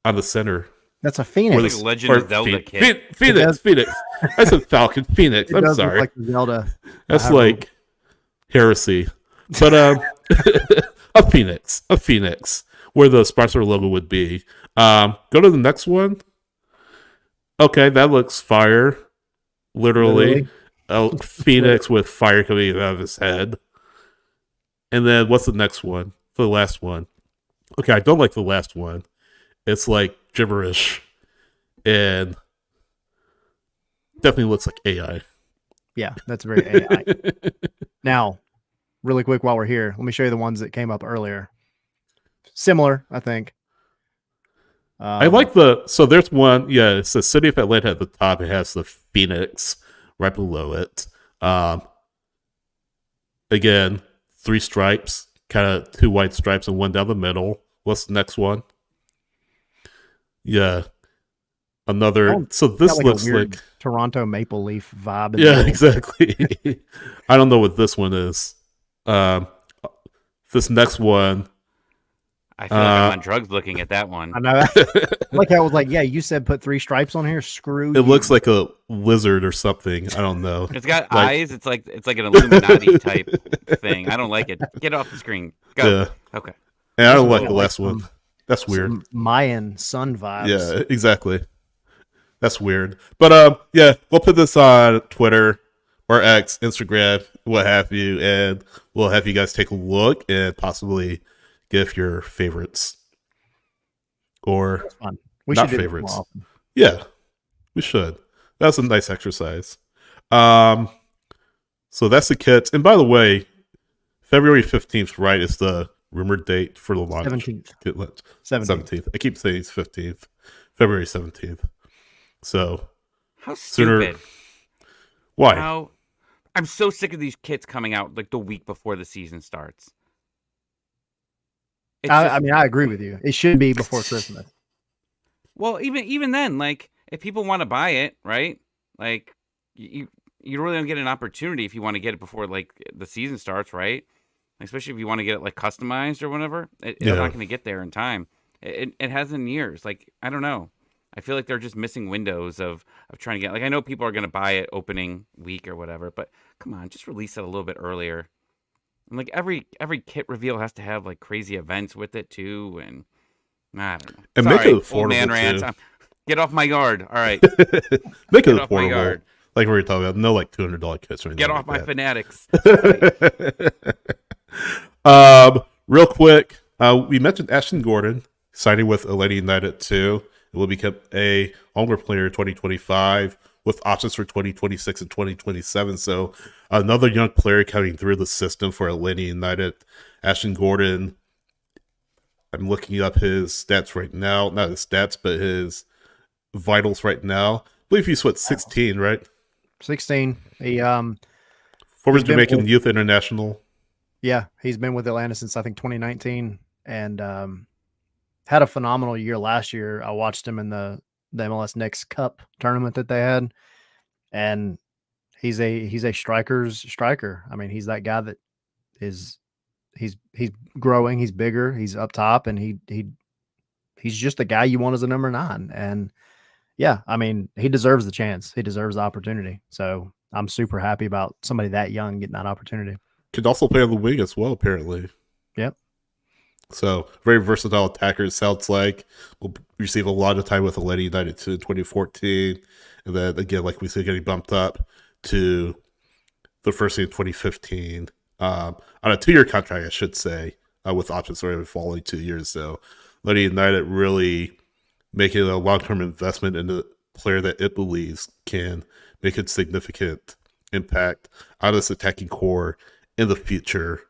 the center. That's a phoenix. Like a Legend of Zelda kit. Phoenix. I said falcon. Phoenix. I'm sorry. Like Zelda. That's like heresy. But a phoenix, where the sponsor logo would be. Go to the next one. Okay, that looks fire. Literally. A phoenix with fire coming out of his head. And then what's the next one? The last one. Okay, I don't like the last one. It's like gibberish. And definitely looks like AI. Yeah, that's very AI. Now, really quick while we're here, let me show you the ones that came up earlier. Similar, I think. I like so there's one, it's the City of Atlanta at the top. It has the Phoenix right below it. Again, 3 stripes, kind of 2 white stripes and 1 down the middle. What's the next one? Yeah. Another. So this looks like Toronto Maple Leaf vibe. Yeah, exactly. I don't know what this one is. This next one. I feel like I'm on drugs looking at that one. I know. Like I was like, yeah, you said put 3 stripes on here. Screw you. It looks like a lizard or something. I don't know. It's got eyes. It's like an Illuminati type thing. I don't like it. Get off the screen. Go. Yeah. Okay. And I don't like the last one. That's weird. Mayan sun vibes. Yeah, exactly. That's weird. But we'll put this on Twitter or X, Instagram, what have you, and we'll have you guys take a look and possibly give your favorites or we not should favorites. Yeah, we should. That's a nice exercise. So that's the kits. And by the way, February 15th, right, is the rumored date for the launch. 17th. I keep saying it's 15th. February 17th. So how stupid. Why? I'm so sick of these kits coming out like the week before the season starts. I mean, I agree with you. It should be before Christmas. Well, even then, like if people want to buy it, right? Like you really don't get an opportunity if you want to get it before like the season starts, right? Especially if you want to get it like customized or whatever. It's not going to get there in time. It hasn't years. Like I don't know. I feel like they're just missing windows of trying to get. Like I know people are going to buy it opening week or whatever, but come on, just release it a little bit earlier. And like every kit reveal has to have like crazy events with it too, and I don't know. And Sorry, make it affordable, old man rants. too. Get off my yard. All right. Make it Get off my affordable. yard. Like we were talking about. No, like $200 kits or anything. Get like off my that. fanatics. Real quick, we mentioned Ashton Gordon signing with Atlanta United too. It will become a longer player in 2025 with options for 2026 and 2027. So another young player coming through the system for Atlanta United. Ashton Gordon, I'm looking up his stats right now. Not his stats, but his vitals right now. I believe he's 16, right? 16. He former Jamaican Youth International. Yeah, he's been with Atlanta since I think 2019, and had a phenomenal year last year. I watched him in the MLS Next Cup tournament that they had, and he's a striker's striker. I mean, he's that guy that is he's growing, he's bigger, he's up top, and he's just the guy you want as a number 9. And yeah, I mean, he deserves the chance. He deserves the opportunity. So I'm super happy about somebody that young getting that opportunity. Could also play on the wing as well, apparently. Yep. So very versatile attacker, it sounds like. Will receive a lot of time with Atlanta United too in 2014. And then again, like we said, getting bumped up to the first team in 2015. On a 2-year contract, I should say, with options for the following 2 years. So Atlanta United really making a long-term investment in a player that it believes can make a significant impact on this attacking core in the future.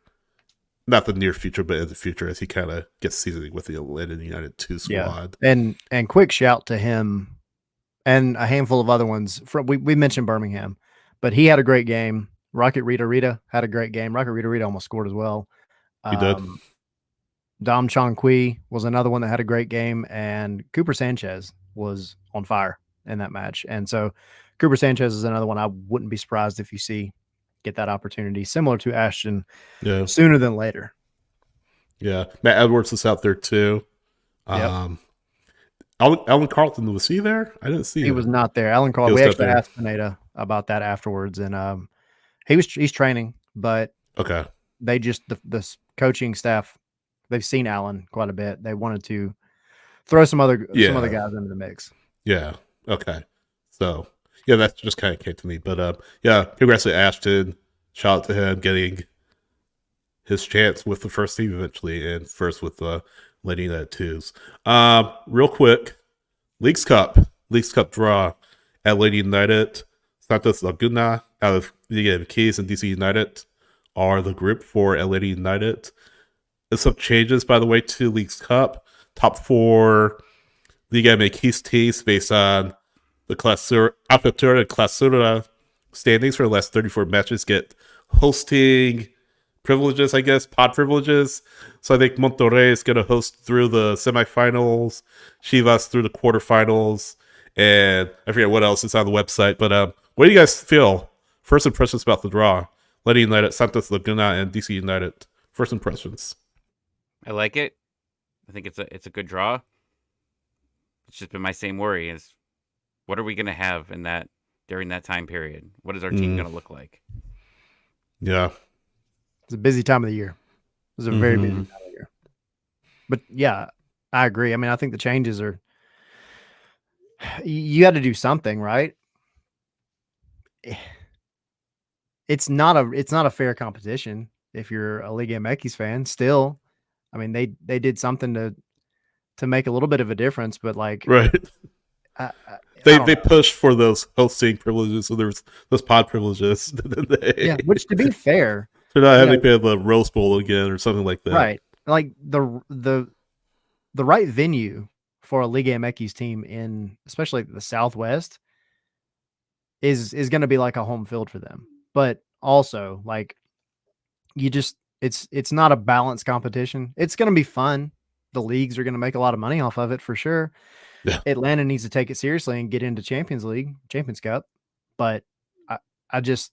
Not the near future, but in the future as he kind of gets seasoning with the Atlanta United 2 squad. Yeah. And quick shout to him and a handful of other ones. We mentioned Birmingham, but he had a great game. Rocket Rita had a great game. Rocket Rita almost scored as well. He did. Dom Chong-Kui was another one that had a great game, and Cooper Sanchez was on fire in that match. And so Cooper Sanchez is another one I wouldn't be surprised if you get that opportunity, similar to Ashton, sooner than later. Yeah. Matt Edwards is out there too. Yep. Alan Carlton, was he there? I didn't see him. He was not there. Alan Carlton, we actually asked Pineda about that afterwards, and he's training, but okay, they just the coaching staff, they've seen Alan quite a bit. They wanted to throw some other guys into the mix. Yeah. Okay. So yeah, that just kind of came to me. But yeah, congrats to Ashton. Shout out to him getting his chance with the first team eventually, and first with letting that twos. Real quick, Leagues Cup draw. Atlanta United, Santos Laguna out of the Keys and DC United are the group for Atlanta United. There's some changes, by the way, to Leagues Cup. Top 4 Liga MX teams based on the Apertura and Clausura standings for the last 34 matches get hosting privileges, I guess, pod privileges. So I think Monterrey is going to host through the semifinals, Chivas through the quarterfinals, and I forget what else is on the website. But what do you guys feel? First impressions about the draw. Atlanta United, Santos Laguna, and DC United. First impressions. I like it. I think it's a good draw. It's just been my same worry is what are we going to have in that during that time period? What is our team going to look like? Yeah. It's a busy time of the year. It's a very busy time of the year. But yeah, I agree. I mean, I think the changes are you had to do something, right? It's not a fair competition if you're a Liga MX fan still. I mean, they did something to make a little bit of a difference, but like right. They pushed for those hosting privileges, so there's those pod privileges. Yeah, which to be fair, they're not having to pay the Rose Bowl again or something like that. Right. Like the right venue for a Liga MX team in especially the Southwest is going to be like a home field for them. But also, like it's not a balanced competition. It's going to be fun. The leagues are going to make a lot of money off of it for sure. Yeah. Atlanta needs to take it seriously and get into Champions Cup. But I just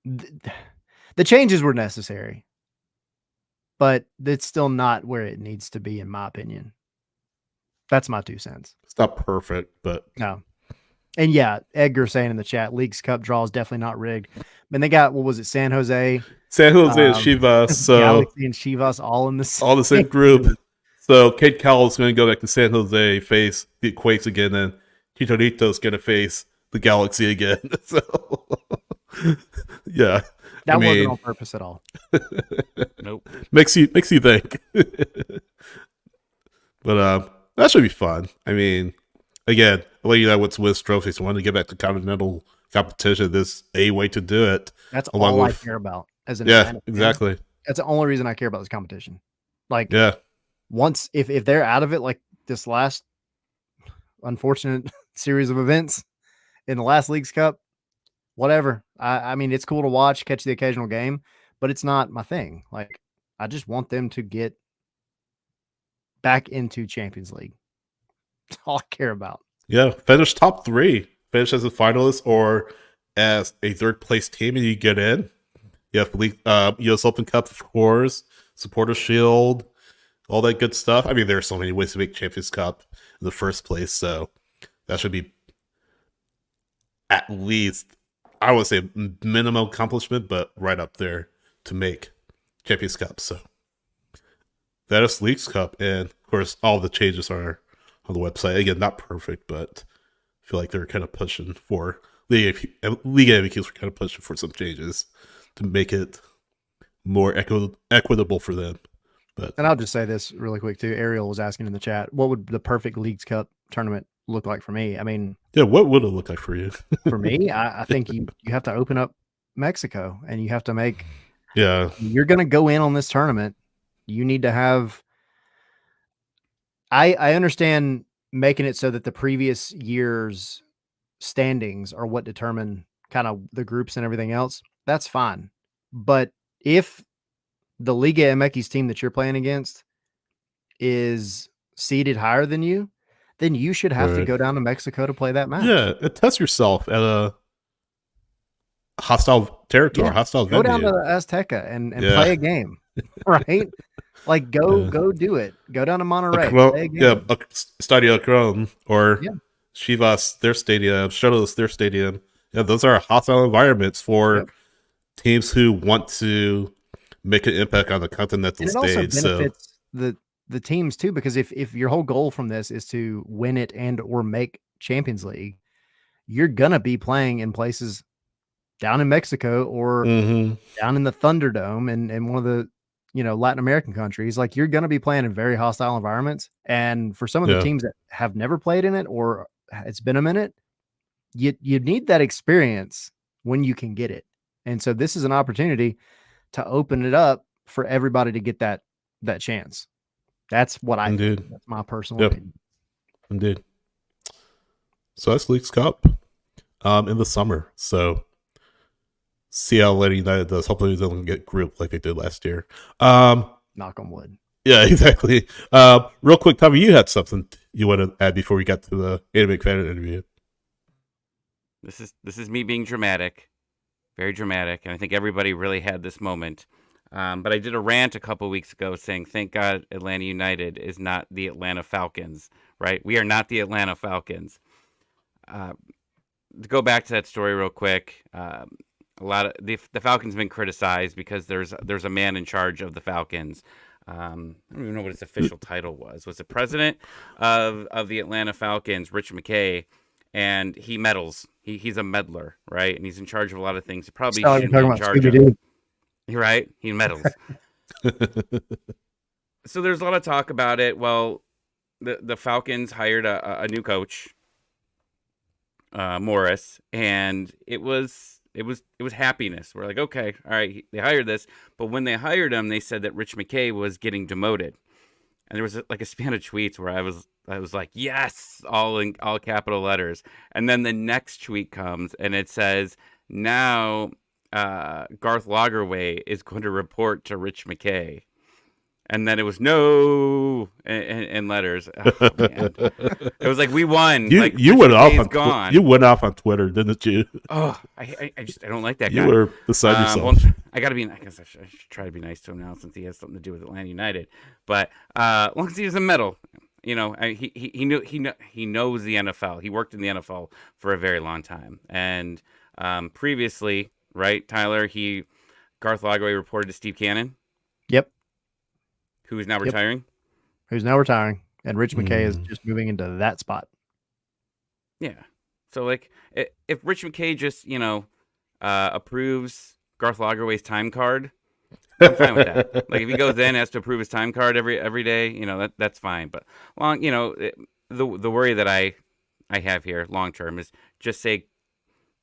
the changes were necessary, but it's still not where it needs to be, in my opinion. That's my 2 cents. It's not perfect, but no. And yeah, Edgar saying in the chat, Leagues Cup draw is definitely not rigged. And they got, what was it, San Jose and Chivas. So Galaxy and Chivas all in the same group. So Kate Cowell's going to go back to San Jose, face the Quakes again, and Chicharito's going to face the Galaxy again. So, yeah. That wasn't on purpose at all. Nope. Makes you think. But that should be fun. I mean, again, Atlanta United wants to win trophies. So want to get back to continental competition. This is a way to do it. That's all I care about as an Atlanta exactly. fan. That's the only reason I care about this competition. Like, once if they're out of it, like this last unfortunate series of events in the last Leagues Cup, whatever. I mean, it's cool to watch, catch the occasional game, but it's not my thing. Like, I just want them to get back into Champions League. That's all I care about. Yeah, finish top 3. Finish as a finalist or as a third place team, and you get in. You have U.S. Open Cup, of course, Supporter Shield, all that good stuff. I mean, there are so many ways to make Champions Cup in the first place, so that should be at least, I would say, minimum accomplishment, but right up there to make Champions Cup. So that is Leagues Cup, and of course, all the changes are on the website. Again, not perfect, but I feel like they're kind of pushing for League MVQs were kind of pushing for some changes to make it more equitable for them. And I'll just say this really quick too. Ariel was asking in the chat, what would the perfect Leagues Cup tournament look like for me? I mean, yeah, what would it look like for you? For me, I think you have to open up Mexico, and you have to make. Yeah, you're going to go in on this tournament. You need to have. I understand making it so that the previous year's standings are what determine kind of the groups and everything else. That's fine, but if the Liga MX team that you're playing against is seeded higher than you, then you should have to go down to Mexico to play that match. Yeah, test yourself at a hostile territory, hostile venue. Go down to Azteca and play a game, right? Like go do it. Go down to Monterrey. Play a game. Estadio Akron or Chivas, their stadium, Cholos, their stadium. Yeah, those are hostile environments for teams who want to make an impact on the continental stage. It also benefits the teams too, because if your whole goal from this is to win it and or make Champions League, you're gonna be playing in places down in Mexico or down in the Thunderdome and one of the Latin American countries. Like, you're gonna be playing in very hostile environments, and for some of the teams that have never played in it or it's been a minute, you need that experience when you can get it. And so this is an opportunity to open it up for everybody to get that chance. That's what I think. That's my personal opinion. Indeed. So that's Leagues Cup in the summer. So see how Atlanta United does. Hopefully they don't get grouped like they did last year. Knock on wood. Yeah, exactly. Real quick, Tommy, you had something you want to add before we got to the Aiden McFadden interview. This is me being dramatic. Very dramatic, and I think everybody really had this moment. But I did a rant a couple weeks ago saying, thank God Atlanta United is not the Atlanta Falcons, right? We are not the Atlanta Falcons. To go back to that story real quick, a lot of the Falcons have been criticized because there's a man in charge of the Falcons. I don't even know what his official title was. Was it president of the Atlanta Falcons, Rich McKay? And he meddles. He's a meddler, right? And he's in charge of a lot of things. He probably shouldn't be in charge of. You're right. He meddles. So there's a lot of talk about it. Well, the Falcons hired a new coach, Morris, and it was happiness. We're like, okay, all right, they hired this. But when they hired him, they said that Rich McKay was getting demoted. And there was like a span of tweets where I was like, yes, all in all capital letters. And then the next tweet comes and it says, now Garth Lagerwey is going to report to Rich McKay. And then it was no in letters. Oh, man. It was like, we won. You went off on you went off on Twitter, didn't you? Oh, I don't like that guy. You were beside yourself. Well, I guess I should try to be nice to him now since he has something to do with Atlanta United. But as long as he doesn't meddle, he knows the NFL. He worked in the NFL for a very long time, and previously, right, Tyler, Garth Lagerwey reported to Steve Cannon. Yep. Who is now retiring? who's now retiring, and Rich McKay is just moving into that spot. Yeah. So, like, if Rich McKay just, approves Garth Lagerwey's time card, I'm fine with that. Like, if he goes in, has to approve his time card every day, that's fine. But the worry that I have here long term is just say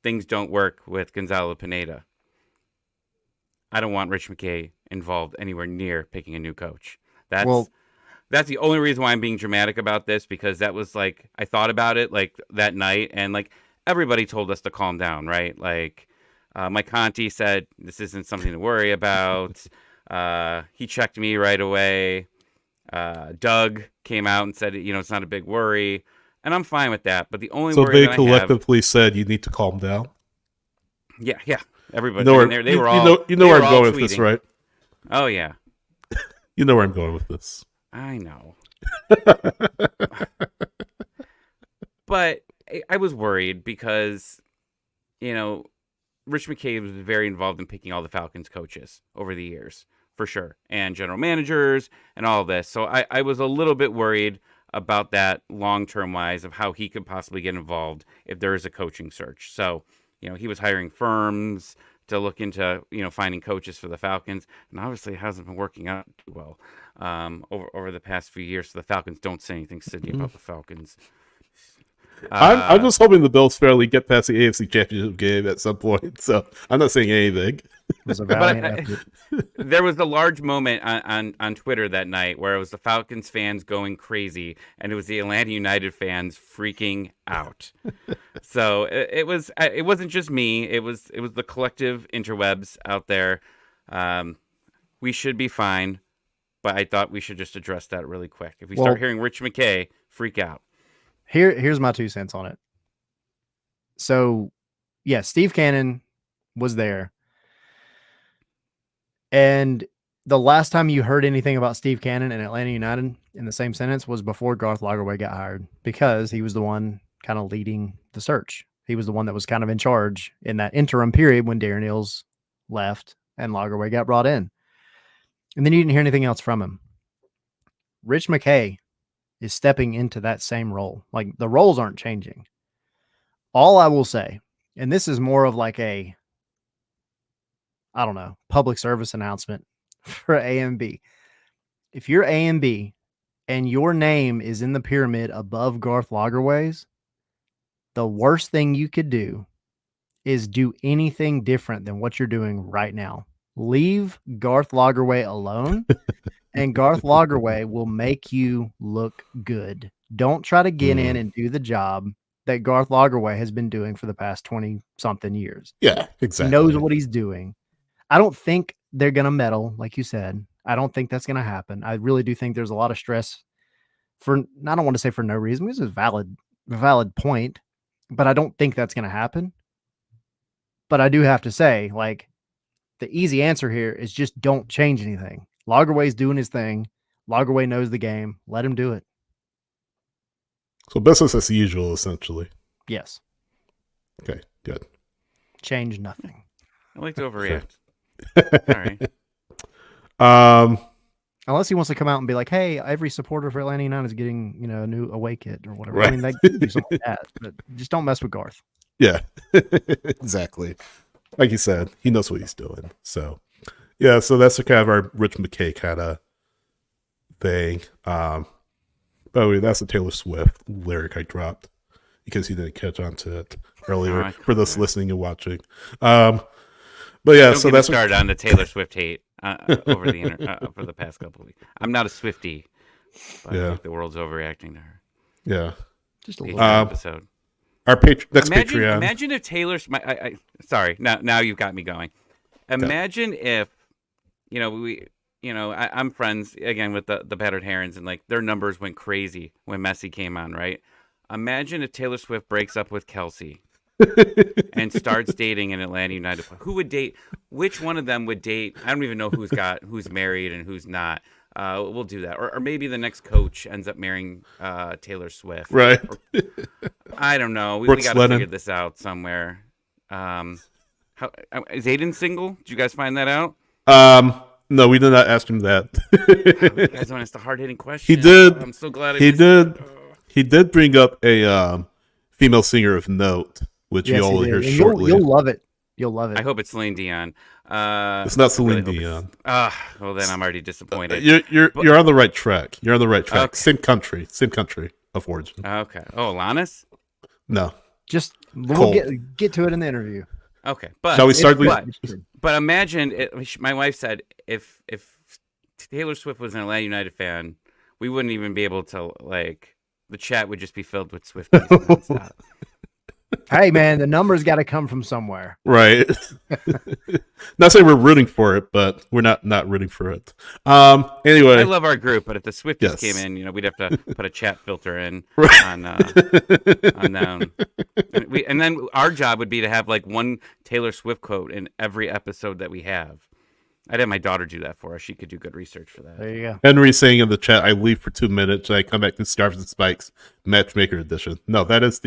things don't work with Gonzalo Pineda. I don't want Rich McKay involved anywhere near picking a new coach. That's the only reason why I'm being dramatic about this, because that was like, I thought about it like that night, and like everybody told us to calm down, right? Like Mike Conti said, this isn't something to worry about. He checked me right away. Doug came out and said, it's not a big worry, and I'm fine with that. But the only worry that I have, so they collectively said you need to calm down. Yeah. Everybody, they were all. You know where I'm going with this, right? Oh yeah. You know where I'm going with this. I know. But I was worried because, Rich McKay was very involved in picking all the Falcons coaches over the years, for sure, and general managers and all this. So I was a little bit worried about that long-term wise of how he could possibly get involved if there is a coaching search. So, he was hiring firms to look into, finding coaches for the Falcons, and obviously it hasn't been working out too well over the past few years. So the Falcons don't say anything, Sydney, about the Falcons. I'm just hoping the Bills fairly get past the AFC Championship game at some point. So I'm not saying anything. There was a large moment on Twitter that night where it was the Falcons fans going crazy, and it was the Atlanta United fans freaking out. So it wasn't just me. It was the collective interwebs out there. We should be fine, but I thought we should just address that really quick. If we start hearing Rich McKay, freak out. Here's my 2 cents on it. So, yeah, Steve Cannon was there. And the last time you heard anything about Steve Cannon and Atlanta United in the same sentence was before Garth Lagerwey got hired, because he was the one kind of leading the search. He was the one that was kind of in charge in that interim period when Darren Eales left and Lagerwey got brought in. And then you didn't hear anything else from him. Rich McKay is stepping into that same role. Like, the roles aren't changing. All I will say, and this is more of like a, I don't know, public service announcement for A and B. If you're A and B and your name is in the pyramid above Garth Lagerwey's, the worst thing you could do is do anything different than what you're doing right now. Leave Garth Lagerwey alone, and Garth Lagerwey will make you look good. Don't try to get in and do the job that Garth Lagerwey has been doing for the past 20-something years. Yeah, exactly. He knows what he's doing. I don't think they're going to meddle, like you said. I don't think that's going to happen. I really do think there's a lot of stress for, I don't want to say for no reason, because it's a valid point, but I don't think that's going to happen. But I do have to say, like, the easy answer here is just don't change anything. Lagerwey's doing his thing. Lagerwey knows the game. Let him do it. So business as usual, essentially. Yes. Okay, good. Change nothing. I like to overreact. All right. Unless he wants to come out and be like, "Hey, every supporter for Atlanta United is getting, a new away kit or whatever." Right. I mean, they could do something like that, but just don't mess with Garth. Yeah, exactly. Like you said, he knows what he's doing. So, yeah. So that's kind of our Rich McKay kind of thing. By the way, that's a Taylor Swift lyric I dropped because he didn't catch on to it earlier. For those listening and watching. But yeah, don't so get that's me started on the Taylor Swift hate over the for the past couple of weeks. I'm not a Swiftie, but I think the world's overreacting to her. Yeah, just a little episode. Our next Patreon. Imagine if Taylor's. Sorry, now you've got me going. Imagine if, I'm friends again with the Battered Herons, and like their numbers went crazy when Messi came on, right? Imagine if Taylor Swift breaks up with Kelsey and starts dating an Atlanta United player. Who would date? Which one of them would date? I don't even know who's married and who's not. We'll do that, or maybe the next coach ends up marrying Taylor Swift. Right. I don't know. We got to figure this out somewhere. How is Aiden single? Did you guys find that out? No, we did not ask him that. You guys want to ask the hard hitting question? He did. I'm so glad he did. He did bring up a female singer of note, which Yes, you all will he hear did. And shortly. You'll love it. You'll love it. I hope it's Celine Dion. It's not Celine Dion. Well, then I'm already disappointed. You're on the right track. You're on the right track. Okay. Same country of origin. Okay. Oh, Alanis? No. Just we'll get to it in the interview. Okay, but shall we start with? But imagine my wife said if Taylor Swift was an Atlanta United fan, we wouldn't even be able to the chat would just be filled with Swifties. Hey man, the numbers got to come from somewhere, right? Not saying we're rooting for it, but we're not rooting for it. Anyway, I love our group, but if the Swifties came in, we'd have to put a chat filter in on them. And then our job would be to have one Taylor Swift quote in every episode that we have. I'd have my daughter do that for us. She could do good research for that. There you go. Henry saying in the chat, I leave for 2 minutes and I come back to Scarves and Spikes Matchmaker Edition. No, that is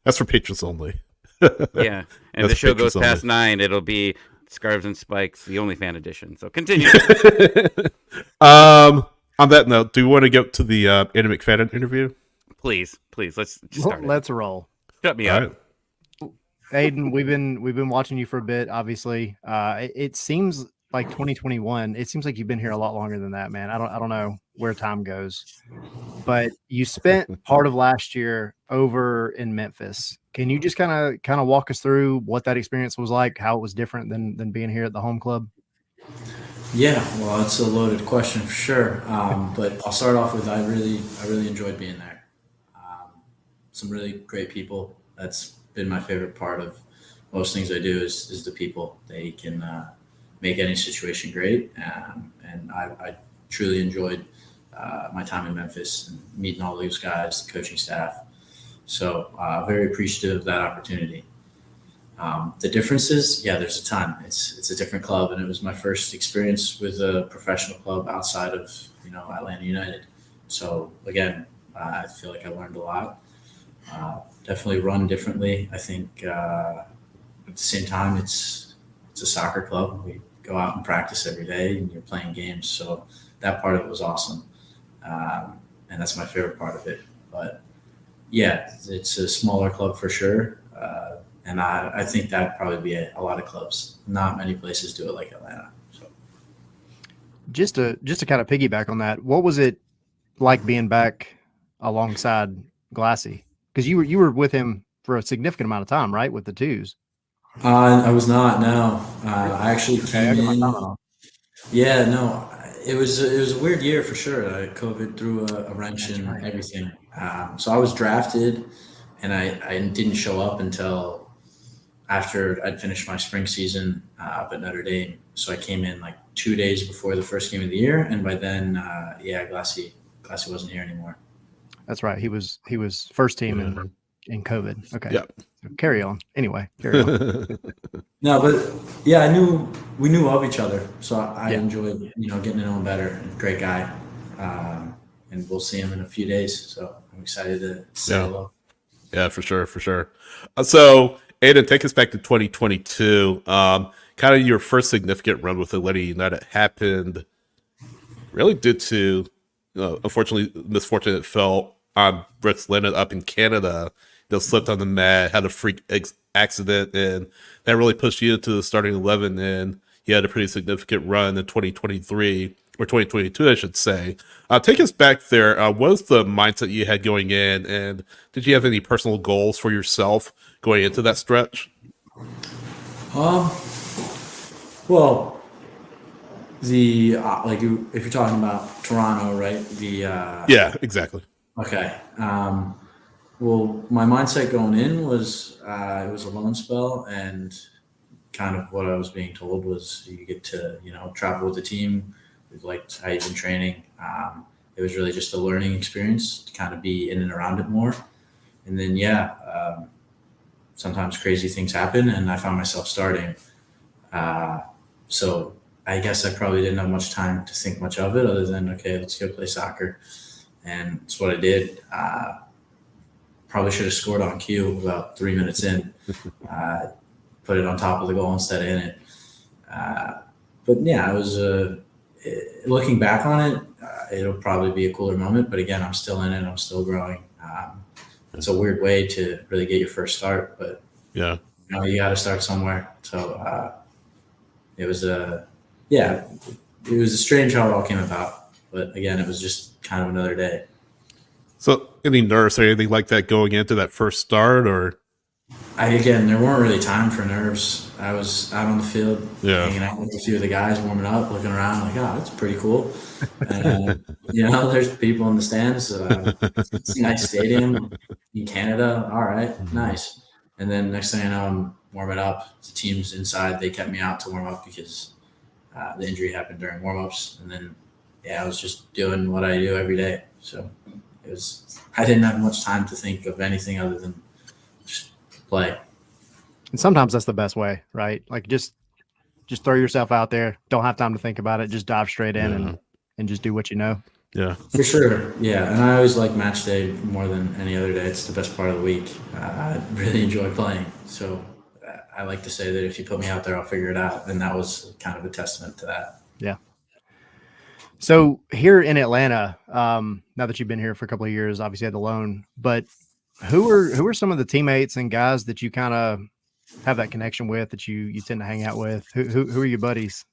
that's for patrons only. Yeah, and if the show goes past 9, it'll be Scarves and Spikes, the OnlyFan edition. So continue. On that note, do you want to get to the Aiden McFadden interview? Please, let's just start. Let's roll. Shut me up. Right. Aiden, we've been watching you for a bit. Obviously, it seems like 2021. It seems like you've been here a lot longer than that, man. I don't know where time goes, but you spent part of last year over in Memphis. Can you just kind of walk us through what that experience was like, how it was different than being here at the home club? Yeah, well, it's a loaded question for sure. But I'll start off with I really enjoyed being there. Some really great people. That's been my favorite part of most things I do is the people. They can make any situation great, and I truly enjoyed my time in Memphis and meeting all those guys, the coaching staff. So very appreciative of that opportunity. The differences, yeah, there's a ton. It's a different club, and it was my first experience with a professional club outside of Atlanta United. So again, I feel like I learned a lot. Definitely run differently. I think at the same time, it's a soccer club. We go out and practice every day, and you're playing games. So that part of it was awesome, and that's my favorite part of it. But yeah, it's a smaller club for sure, and I think that'd probably be a lot of clubs. Not many places do it like Atlanta. So just to kind of piggyback on that, what was it like being back alongside Glassy? Because you were with him for a significant amount of time, right? With the twos. I was not. No, I actually came in. Yeah, no, it was a weird year for sure. COVID threw a wrench in everything. So I was drafted, and I didn't show up until after I'd finished my spring season up at Notre Dame. So I came in 2 days before the first game of the year, and by then, Glassy wasn't here anymore. That's right. He was first team in COVID. Okay. Yeah. So carry on. Anyway, carry on. No, but yeah, we knew of each other, so I enjoyed getting to know him better. Great guy, and we'll see him in a few days. So I'm excited to say hello. Yeah, for sure. So Aiden, take us back to 2022. Kind of your first significant run with Atlanta United happened really due to, unfortunately, misfortune that fell on Brett's Leonard up in Canada. They slipped on the mat, had a freak accident, and that really pushed you into the starting 11. And you had a pretty significant run in 2023 or 2022, I should say. Take us back there. What was the mindset you had going in, and did you have any personal goals for yourself going into that stretch? Well, the if you're talking about Toronto, right? Yeah, exactly. Okay. Well, my mindset going in was it was a loan spell, and kind of what I was being told was you get to travel with the team. We've liked how you've been training. It was really just a learning experience to kind of be in and around it more. And then sometimes crazy things happen, and I found myself starting. So I guess I probably didn't have much time to think much of it other than, okay, let's go play soccer. And that's what I did. Probably should have scored on cue about 3 minutes in. Put it on top of the goal instead of in it. but yeah, it was looking back on it, it'll probably be a cooler moment. But again, I'm still in it. I'm still growing. It's a weird way to really get your first start, but Yeah. you got to start somewhere. So it was yeah, it was strange how it all came about. But again, it was just kind of another day. So, any nerves or anything like that going into that first start, or? Again, there weren't really time for nerves. I was out on the field, hanging out with a few of the guys, warming up, looking around, like, oh, that's pretty cool. And, there's people in the stands. It's a nice stadium in Canada. All right, nice. And then next thing I know, I'm warming up. The team's inside. They kept me out to warm up because the injury happened during warm-ups. And then, I was just doing what I do every day. So I didn't have much time to think of anything other than just play. And sometimes that's the best way, right? Like just throw yourself out there. Don't have time to think about it. Just dive straight in and just do what you know. Yeah, for sure. Yeah, and I always like match day more than any other day. It's the best part of the week. I really enjoy playing. So I like to say that if you put me out there, I'll figure it out. And that was kind of a testament to that. Yeah. So here in Atlanta, now that you've been here for a couple of years, obviously had the loan, but who are some of the teammates and guys that you kind of have that connection with, that you tend to hang out with? Who are your buddies?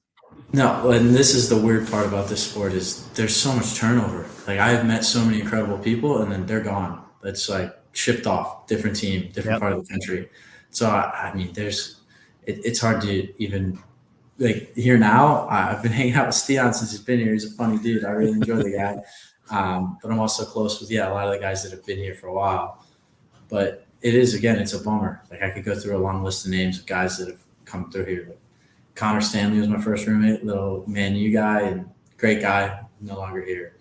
No, and this is the weird part about this sport is there's so much turnover. Like I've met so many incredible people and then they're gone. It's like shipped off, different team, different part of the country. So I mean, it's hard to even like here now. I've been hanging out with Stian since he's been here. He's a funny dude. I really enjoy the guy. But I'm also close with a lot of the guys that have been here for a while. But it's a bummer. Like I could go through a long list of names of guys that have come through here. Like Connor Stanley was my first roommate, little Man U guy and great guy, no longer here.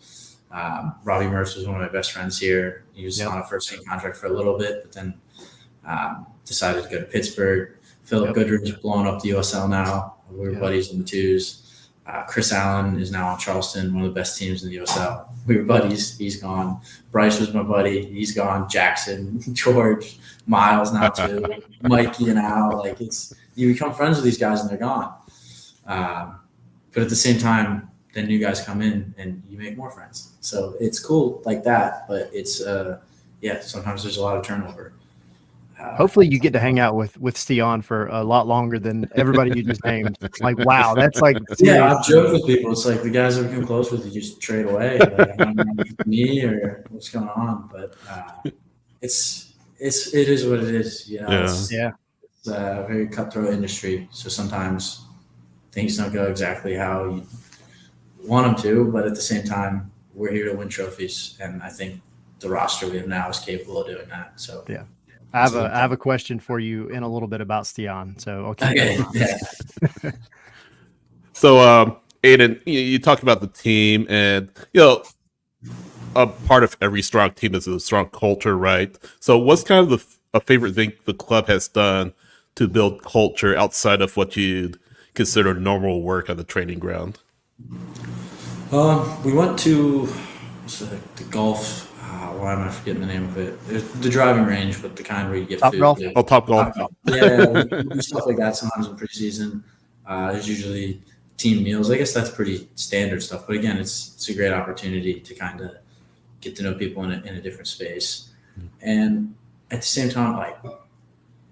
Robbie Murph was one of my best friends here. He was on a first-team contract for a little bit, but then decided to go to Pittsburgh. Philip Goodrich is blowing up the USL now. We were buddies in the twos. Chris Allen is now on Charleston, one of the best teams in the USL. We were buddies. He's gone. Bryce was my buddy. He's gone. Jackson, George, Miles now too. Mikey and Al. Like you become friends with these guys and they're gone. But at the same time, then new guys come in and you make more friends. So it's cool like that. But it's sometimes there's a lot of turnover. Hopefully you get to hang out with Stian for a lot longer than everybody you just named. Like, wow, that's like I've joked with people. It's like the guys that become close with you just trade away. Like, I don't know if it's me or what's going on, but it is what it is. It's a very cutthroat industry. So sometimes things don't go exactly how you want them to, but at the same time, we're here to win trophies, and I think the roster we have now is capable of doing that. So I have a question for you in a little bit about Stian. So So Aiden, you talked about the team, and a part of every strong team is a strong culture, right? So what's kind of a favorite thing the club has done to build culture outside of what you'd consider normal work on the training ground? We went to the golf. Why am I forgetting the name of it? It's the driving range, but the kind where you get food. Golf? Oh, Top Golf. Yeah, we do stuff like that sometimes in preseason. There's usually team meals. I guess that's pretty standard stuff. But again, it's a great opportunity to kind of get to know people in a different space. And at the same time, like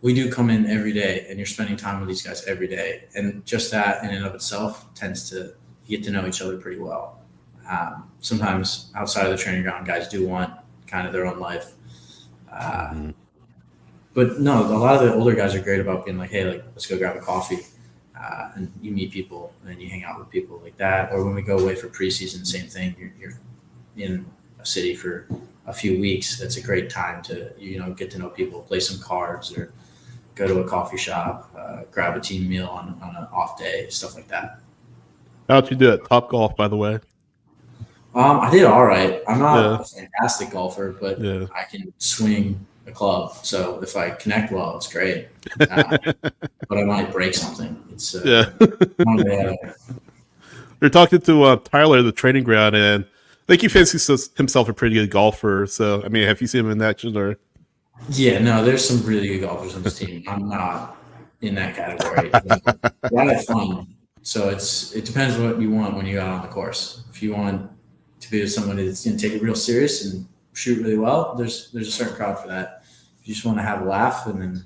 we do come in every day and you're spending time with these guys every day. And just that in and of itself tends to get to know each other pretty well. Sometimes outside of the training ground, guys do want kind of their own life. But no, a lot of the older guys are great about being like, hey, like, let's go grab a coffee. And you meet people and you hang out with people like that. Or when we go away for preseason, same thing. You're in a city for a few weeks. That's a great time to, get to know people, play some cards or go to a coffee shop, grab a team meal on an off day, stuff like that. How'd you do at Top Golf, by the way? I did all right. I'm not a fantastic golfer, but I can swing a club. So if I connect well, it's great. But I might break something. It's You're talking to Tyler at the training ground, and I think he fancies himself a pretty good golfer. So, I mean, have you seen him in action? Or? Yeah, no, there's some really good golfers on this team. I'm not in that category. I had fun. So it depends what you want when you go out on the course. If you want to be with somebody that's going to take it real serious and shoot really well, there's a certain crowd for that. If you just want to have a laugh and then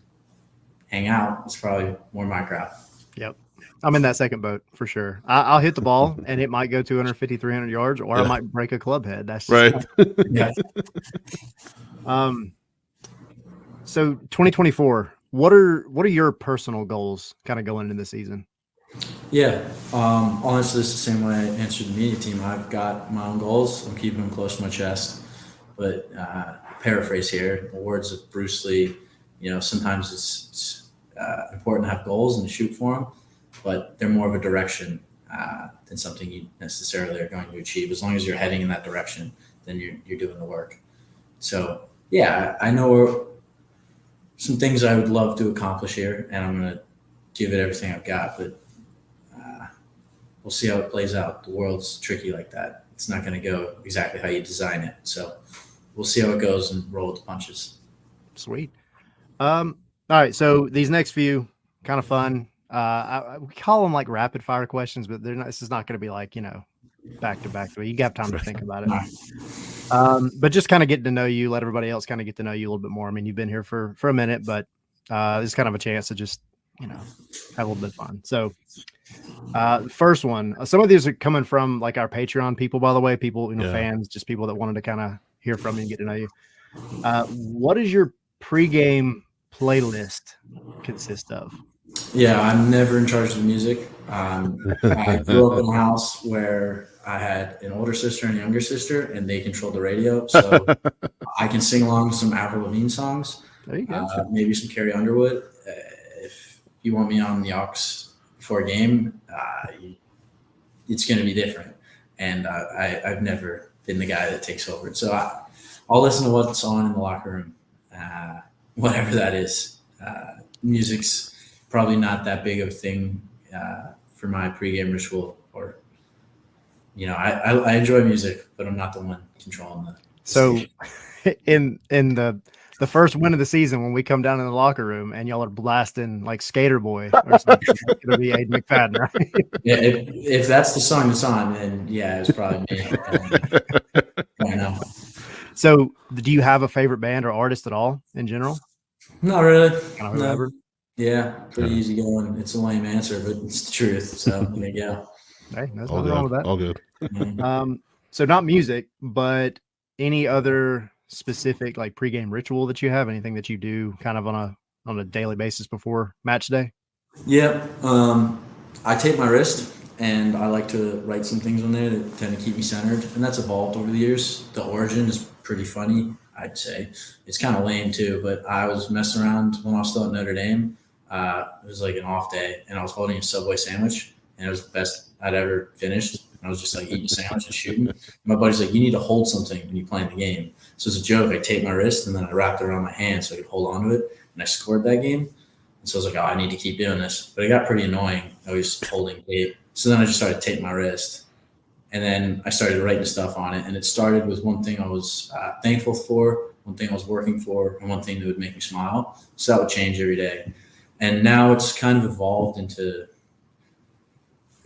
hang out, it's probably more my crowd. Yep. I'm in that second boat for sure. I'll hit the ball and it might go 250, 300 yards, or I might break a club head. That's just Right. Yeah. So 2024, what are your personal goals kind of going into the season? Yeah. Honestly, it's the same way I answered the media team. I've got my own goals. I'm keeping them close to my chest. But paraphrase here, the words of Bruce Lee, sometimes it's important to have goals and to shoot for them, but they're more of a direction than something you necessarily are going to achieve. As long as you're heading in that direction, then you're doing the work. So, yeah, I know some things I would love to accomplish here, and I'm going to give it everything I've got, but we'll see how it plays out. The world's tricky like that. It's not going to go exactly how you design it. So we'll see how it goes and roll with the punches. Sweet. All right. So these next few kind of fun. We call them like rapid fire questions, but they're not. This is not going to be like back to back. You got time to think about it. But just kind of getting to know you, let everybody else kind of get to know you a little bit more. I mean, you've been here for a minute, but it's kind of a chance to just have a little bit of fun. So the first one, some of these are coming from like our Patreon people, by the way, people, fans, just people that wanted to kind of hear from you and get to know you. What does your pregame playlist consist of? Yeah, I'm never in charge of the music. I grew up in a house where I had an older sister and a younger sister, and they controlled the radio. So I can sing along some Avril Lavigne songs. There you go. Maybe some Carrie Underwood. If you want me on the aux for a game, it's going to be different. And I've never been the guy that takes over it. So I'll listen to what's on in the locker room, whatever that is. Music's probably not that big of a thing for my pregame ritual. Or, I enjoy music, but I'm not the one controlling the So in the first win of the season, when we come down in the locker room and y'all are blasting like Skater Boy or something, it'll be Aiden McFadden, right? Yeah, if that's the song that's on, then yeah, it's probably me. I know. So do you have a favorite band or artist at all in general? Not really. Kind of whoever? No. Yeah, pretty easy going. It's a lame answer, but it's the truth. So there you go. Hey, there's nothing wrong with that. All good. So not music, but any other specific like pregame ritual that you have? Anything that you do kind of on a daily basis before match day? Yeah, I tape my wrist, and I like to write some things on there that tend to keep me centered, and that's evolved over the years. The origin is pretty funny, I'd say. It's kind of lame too, but I was messing around when I was still at Notre Dame. It was like an off day, and I was holding a Subway sandwich, and it was the best I'd ever finished. I was just like eating a sandwich and shooting. My buddy's like, you need to hold something when you play in the game. So as a joke, I taped my wrist and then I wrapped it around my hand so I could hold on to it. And I scored that game. And so I was like, oh, I need to keep doing this. But it got pretty annoying. I was holding tape. So then I just started taping my wrist. And then I started writing stuff on it. And it started with one thing I was thankful for, one thing I was working for, and one thing that would make me smile. So that would change every day. And now it's kind of evolved into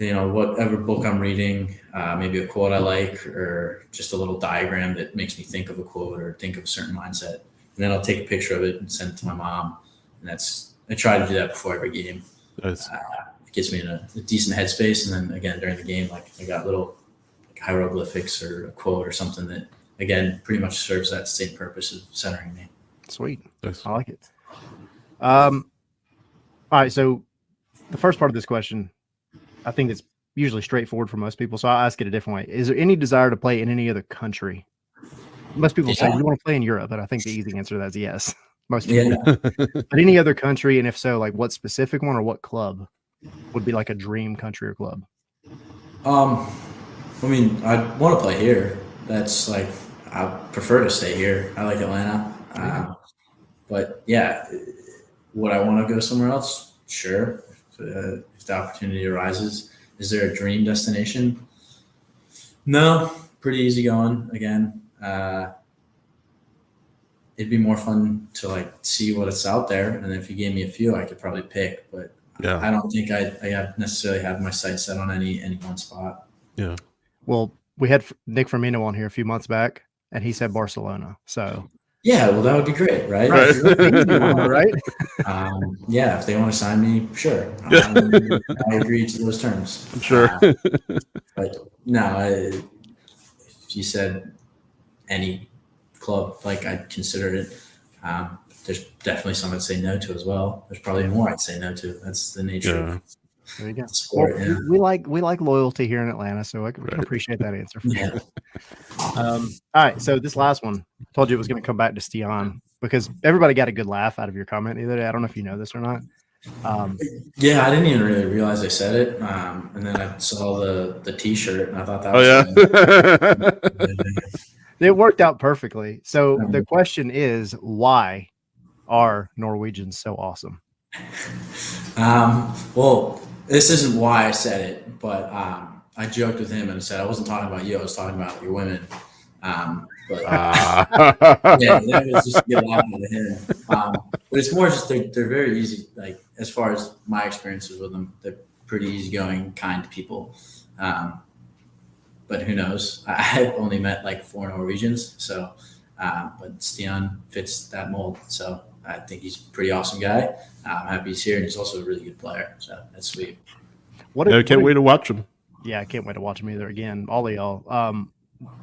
whatever book I'm reading, maybe a quote I like, or just a little diagram that makes me think of a quote or think of a certain mindset. And then I'll take a picture of it and send it to my mom. And I try to do that before every game. Nice. It gets me in a decent headspace. And then again, during the game, like I got little hieroglyphics or a quote or something that, again, pretty much serves that same purpose of centering me. Sweet. Nice. I like it. All right. So the first part of this question, I think it's usually straightforward for most people. So I'll ask it a different way. Is there any desire to play in any other country? Most people say we want to play in Europe, but I think the easy answer to that is yes. Most people. Yeah. But any other country, and if so, like what specific one or what club would be like a dream country or club? I mean, I want to play here. That's like, I prefer to stay here. I like Atlanta. But yeah, would I want to go somewhere else? Sure. If the opportunity arises. Is there a dream destination? No, pretty easy going. Again, it'd be more fun to like see what it's out there. And if you gave me a few, I could probably pick. But Yeah. I don't think I have necessarily have my sights set on any one spot. Yeah. Well, we had Nick Firmino on here a few months back, and he said Barcelona. So yeah, well, that would be great, right? Right. Yeah, if they want to sign me, sure. I agree to those terms. Sure. But no, if you said any club, like I'd consider it. There's definitely some I'd say no to as well. There's probably more I'd say no to. That's the nature of there you go. the sport. Well, we like loyalty here in Atlanta, so I can appreciate that answer. Yeah. All right, so this last one, I told you it was going to come back to Stian because everybody got a good laugh out of your comment the other day. I don't know if you know this or not. Yeah, I didn't even really realize I said it, and then I saw the T-shirt, and I thought that was funny. It worked out perfectly. So the question is, why are Norwegians so awesome? Well, this isn't why I said it, but I joked with him and said I wasn't talking about you. I was talking about your women. But yeah, that was just to get a laugh out of him. But it's more just they're very easy. Like as far as my experiences with them, they're pretty easygoing, kind people. But who knows? I've only met like 4 Norwegians, so but Stian fits that mold. So I think he's a pretty awesome guy. I'm happy he's here, and he's also a really good player. So that's sweet. I can't wait to watch him. Yeah, I can't wait to watch him either. Again, all of y'all.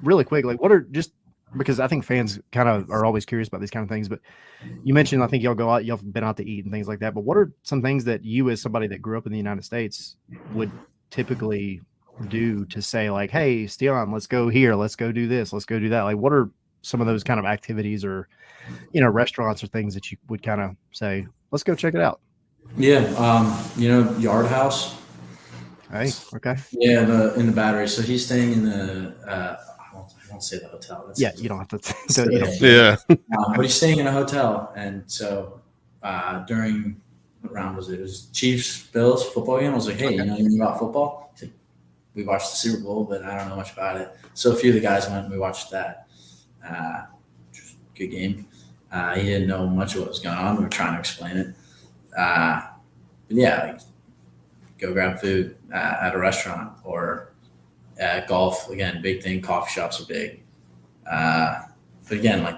Really quick, like what are just because I think fans kind of are always curious about these kind of things. But you mentioned I think y'all go out, y'all have been out to eat and things like that. But what are some things that you, as somebody that grew up in the United States, would typically do to say like, hey, Stian, let's go here, let's go do this, let's go do that? Like, what are some of those kind of activities or restaurants or things that you would kind of say, let's go check it out? Yeah, Yard House. Hey, okay. Yeah, in the Battery. So he's staying in the. I won't say the hotel. That's you don't have to. Yeah. But he's staying in a hotel, and so during what round was it? It was Chiefs Bills football game. I was like, hey, you know anything about football? Like, we watched the Super Bowl, but I don't know much about it. So a few of the guys went and we watched that. Good game. He didn't know much of what was going on. We were trying to explain it. But yeah, like, go grab food at a restaurant or golf. Again, big thing. Coffee shops are big. But again, like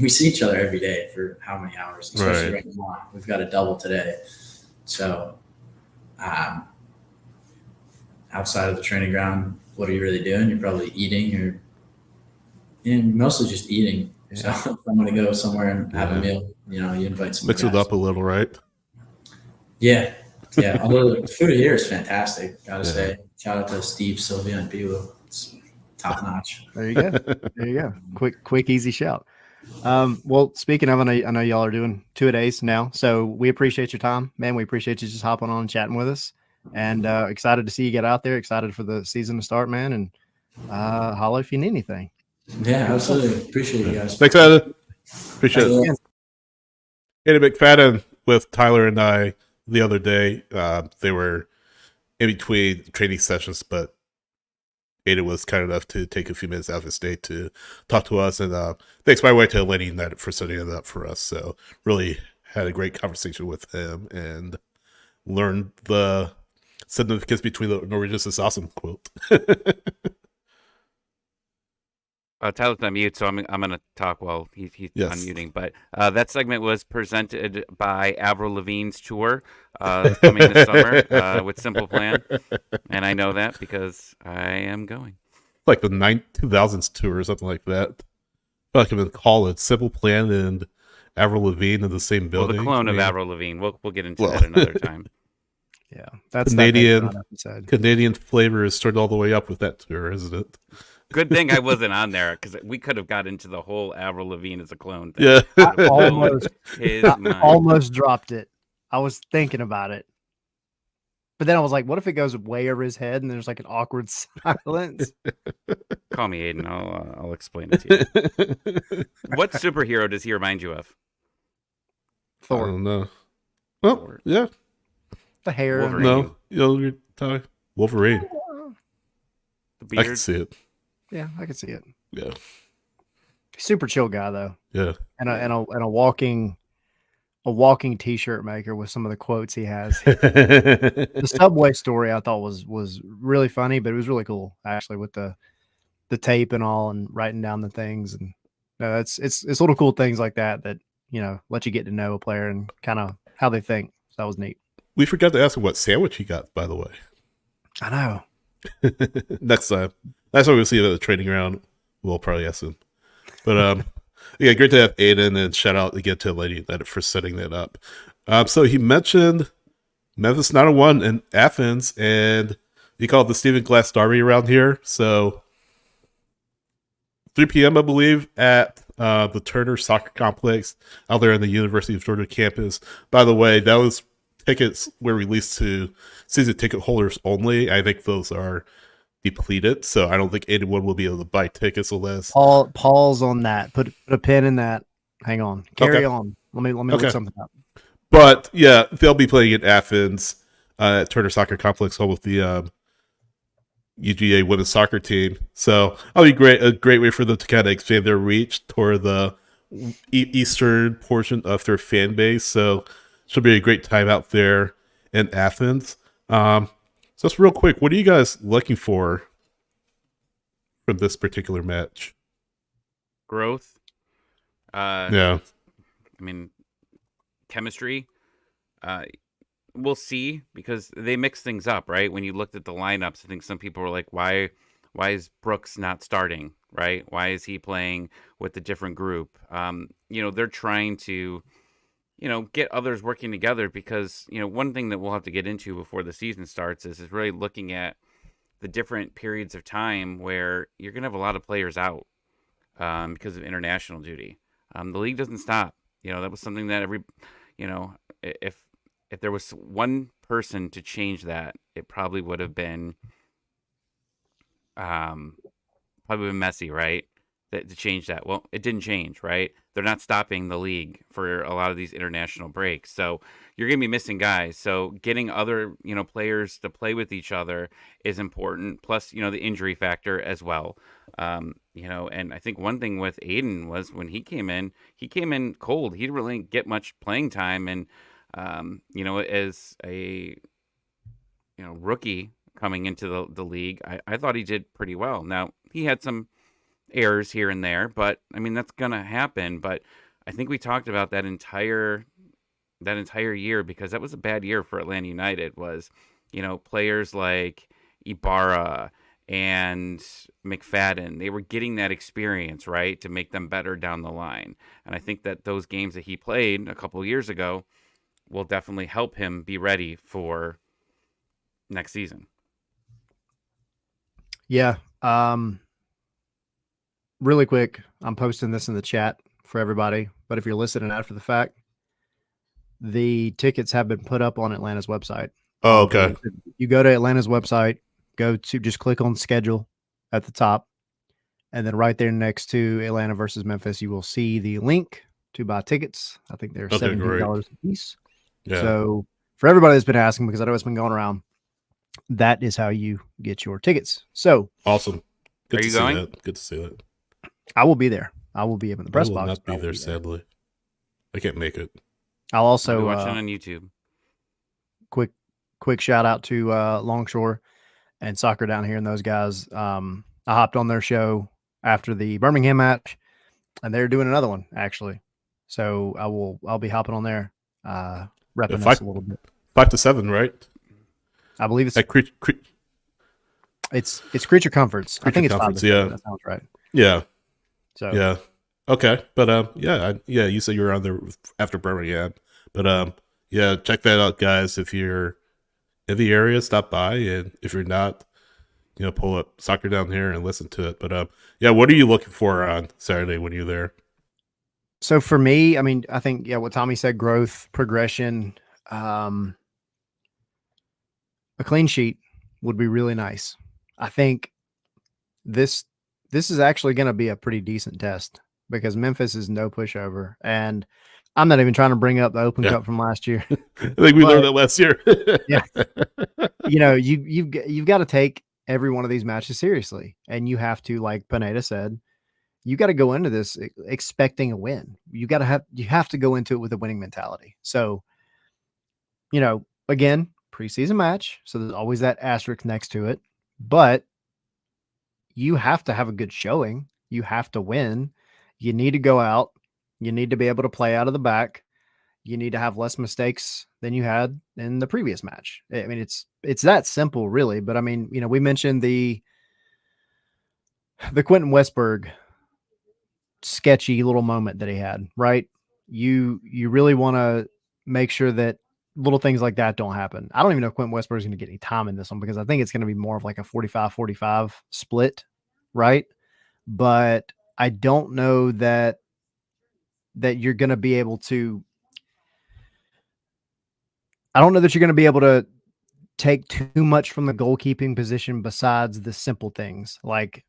we see each other every day for how many hours, especially right now. We've got a double today. So outside of the training ground, what are you really doing? You're probably eating or mostly just eating. Yeah. So if I'm going to go somewhere and have a meal, you invite some mix it up a little, right? Yeah. Yeah. Although the food here is fantastic. Gotta say, shout out to Steve, Sylvia, and Pilu. It's top notch. There you go. Quick, easy shout. Well, speaking of, I know y'all are doing 2-a-days now, so we appreciate your time, man. We appreciate you just hopping on and chatting with us, and excited to see you get out there. Excited for the season to start, man. And holla if you need anything. Yeah, absolutely. Appreciate you guys. Thanks, Aiden. Appreciate it. Aiden McFadden with Tyler and I the other day. They were in between training sessions, but Aiden was kind enough to take a few minutes out of his day to talk to us. And thanks, by the way, to Lenny United for setting it up for us. So really had a great conversation with him and learned the significance between the Norwegians is awesome quote. Tyler's on mute, so I'm going to talk while he's unmuting. But that segment was presented by Avril Lavigne's tour coming this summer with Simple Plan, and I know that because I am going. Like the 2000s tour or something like that. I feel like I'm in college. Simple Plan and Avril Lavigne in the same building. Well, the clone of Avril Lavigne. We'll get into that another time. Yeah, that's Canadian flavor is turned all the way up with that tour, isn't it? Good thing I wasn't on there because we could have got into the whole Avril Lavigne as a clone thing. Yeah, I almost dropped it. I was thinking about it, but then I was like, "What if it goes way over his head and there's like an awkward silence?" Call me Aiden. I'll explain it to you. What superhero does he remind you of? Thor. I don't know. Oh, yeah. The hair. Wolverine. No, Wolverine. The beard. I can see it. Yeah, I can see it. Yeah. Super chill guy though. Yeah. And a walking walking T-shirt maker with some of the quotes he has. The Subway story I thought was really funny, but it was really cool actually with the tape and all, and writing down the things. And it's little cool things like that let you get to know a player and kind of how they think. So that was neat. We forgot to ask him what sandwich he got, by the way. I know. Next time we'll see him at the training ground. We'll probably ask him. But yeah, great to have Aiden, and shout out again to Lady United for setting that up. So he mentioned Memphis 901 in Athens, and he called the Stephen Glass Derby around here. So 3 p.m. I believe at the Turner Soccer Complex out there in the University of Georgia campus. By the way, those tickets were released to season ticket holders only. I think those are depleted, so I don't think anyone will be able to buy tickets unless Paul's on that. Put a pin in that. Hang on. Carry on. Let me look something up. But yeah, they'll be playing at Athens at Turner Soccer Complex, home with the UGA women's soccer team. So that'll be a great way for them to kind of expand their reach toward the eastern portion of their fan base. So should be a great time out there in Athens. So just real quick, what are you guys looking for from this particular match? Growth. Yeah. I mean, chemistry. We'll see, because they mix things up, right? When you looked at the lineups, I think some people were like, why is Brooks not starting, right? Why is he playing with a different group? They're trying to, get others working together, because, one thing that we'll have to get into before the season starts is really looking at the different periods of time where you're going to have a lot of players out because of international duty. The league doesn't stop. That was something that if there was one person to change that, it probably would have been Messi, right? To change that. Well, it didn't change, right? They're not stopping the league for a lot of these international breaks. So you're going to be missing guys. So getting other, players to play with each other is important. Plus, the injury factor as well. And I think one thing with Aiden was when he came in cold. He didn't really get much playing time. And, as a, rookie coming into the league, I thought he did pretty well. Now, he had some errors here and there, but I mean, that's going to happen. But I think we talked about that entire year, because that was a bad year for Atlanta United. Was, players like Ibarra and McFadden, they were getting that experience, right, to make them better down the line. And I think that those games that he played a couple of years ago will definitely help him be ready for next season. Yeah. Really quick, I'm posting this in the chat for everybody, but if you're listening after the fact, the tickets have been put up on Atlanta's website. Oh, okay. You go to Atlanta's website, just click on schedule at the top, and then right there next to Atlanta versus Memphis, you will see the link to buy tickets. I think they're $17 a piece. Yeah. So for everybody that's been asking, because I know it's been going around, that is how you get your tickets. So awesome. Are you going? Good to see that. I will be there. I will be in the press box. I will not be there, sadly. I can't make it. I'll also watch it on YouTube. Quick shout out to Longshore and Soccer Down Here and those guys. I hopped on their show after the Birmingham match, and they're doing another one actually. So I'll be hopping on there, repping us a little bit. 5 to 7, right? I believe it's it's Creature Comforts. I think it's 5 to 7. Yeah, that sounds right. Yeah. So yeah. Okay, but you said you were on there after Birmingham, but yeah, check that out, guys. If you're in the area, stop by, and if you're not, pull up Soccer Down Here and listen to it. But yeah, what are you looking for on Saturday when you're there? So for me, I mean, I think what Tommy said: growth, progression, a clean sheet would be really nice. I think this is actually going to be a pretty decent test, because Memphis is no pushover, and I'm not even trying to bring up the Open Cup from last year. I think we learned that last year. Yeah, you've got to take every one of these matches seriously, and you have to, like Pineda said, you got to go into this expecting a win. You have to go into it with a winning mentality. So, again, preseason match. So there's always that asterisk next to it, but you have to have a good showing. You have to win. You need to go out. You need to be able to play out of the back. You need to have less mistakes than you had in the previous match. I mean, it's that simple, really. But I mean, we mentioned the Quentin Westberg sketchy little moment that he had, right? You really want to make sure that little things like that don't happen. I don't even know if Quentin Westberg is going to get any time in this one, because I think it's going to be more of like a 45-45 split, right? But I don't know that you're going to be able to. I don't know that you're going to be able to take too much from the goalkeeping position besides the simple things like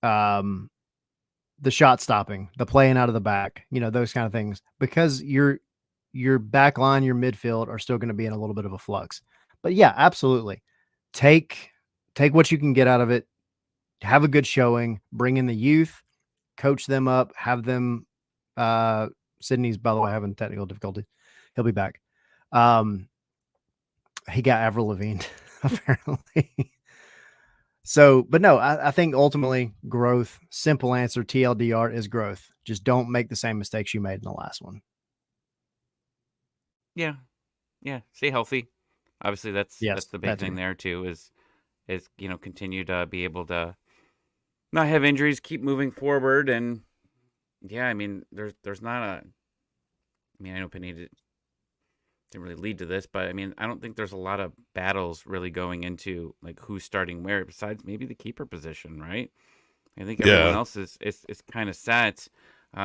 the shot stopping, the playing out of the back, those kind of things, because your back line, your midfield are still going to be in a little bit of a flux. But yeah, absolutely. Take what you can get out of it. Have a good showing, bring in the youth, coach them up, have them, Sydney's, by the way, having technical difficulty. He'll be back. He got Avril Lavigne apparently. So, but no, I think ultimately growth, simple answer, TLDR is growth. Just don't make the same mistakes you made in the last one. Yeah. Stay healthy. Obviously that's the big thing there too, is continue to be able to not have injuries, keep moving forward. And yeah, I mean, there's not I know Pineda didn't really lead to this, but I mean, I don't think there's a lot of battles really going into like who's starting where, besides maybe the keeper position, right? I think everyone else is kind of set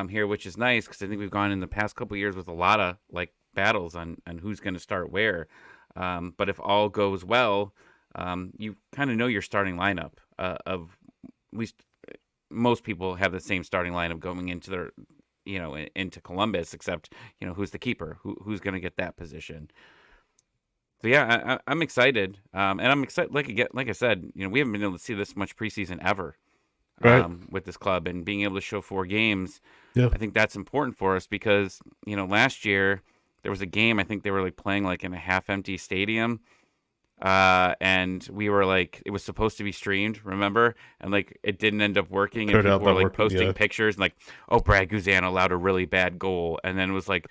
here, which is nice, because I think we've gone in the past couple of years with a lot of like battles on who's going to start where. But if all goes well, you kind of know your starting lineup of at least most people have the same starting lineup going into their into Columbus, except who's the keeper, who's going to get that position. So yeah, I'm excited, and I'm excited. Like I said, we haven't been able to see this much preseason ever, right, with this club, and being able to show 4 games. Yeah, I think that's important for us, because last year there was a game, I think they were like playing like in a half-empty stadium. And we were like, it was supposed to be streamed, remember? And like, it didn't end up working. And people were like posting pictures and like, oh, Brad Guzan allowed a really bad goal. And then it was like,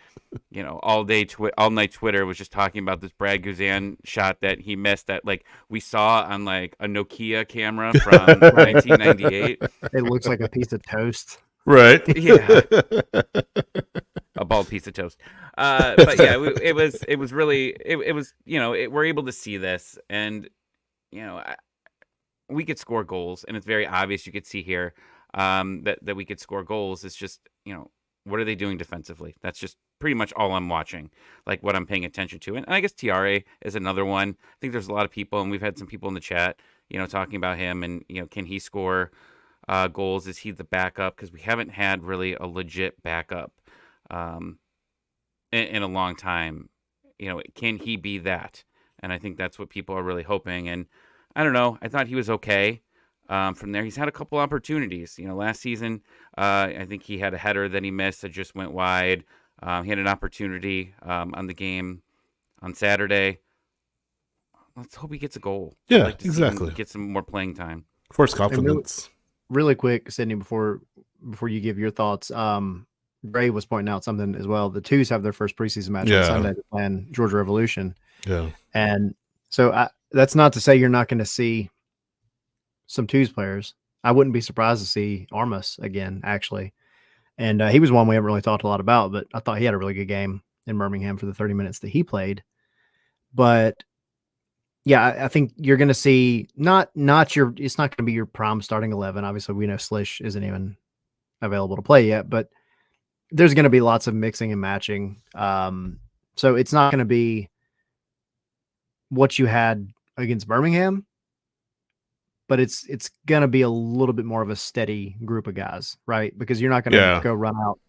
all night Twitter was just talking about this Brad Guzan shot that he missed, that like we saw on like a Nokia camera from 1998. It looks like a piece of toast. Right. Yeah. A bald piece of toast. But yeah, it was really, we're able to see this, and we could score goals, and it's very obvious. You could see here that we could score goals. It's just, what are they doing defensively? That's just pretty much all I'm watching, like what I'm paying attention to. And I guess Tiare is another one. I think there's a lot of people, and we've had some people in the chat, talking about him, and can he score goals? Is he the backup? Because we haven't had really a legit backup in a long time. Can he be that? And I think that's what people are really hoping. And I don't know, I thought he was okay. From there, he's had a couple opportunities. Last season, I think he had a header that he missed that just went wide. He had an opportunity on the game on Saturday. Let's hope he gets a goal. Yeah, I'd like to exactly. Get some more playing time. Force confidence. Really quick, Sydney, before you give your thoughts, Gray was pointing out something as well. The Twos have their first preseason match on Sunday to play Georgia Revolution. Yeah. And so that's not to say you're not going to see some Twos players. I wouldn't be surprised to see Armas again, actually. And he was one we haven't really talked a lot about, but I thought he had a really good game in Birmingham for the 30 minutes that he played. But yeah, I think you're going to see it's not going to be your prime starting 11. Obviously, we know Slish isn't even available to play yet, but there's going to be lots of mixing and matching. So it's not going to be what you had against Birmingham, but it's going to be a little bit more of a steady group of guys, right? Because you're not going to go run out,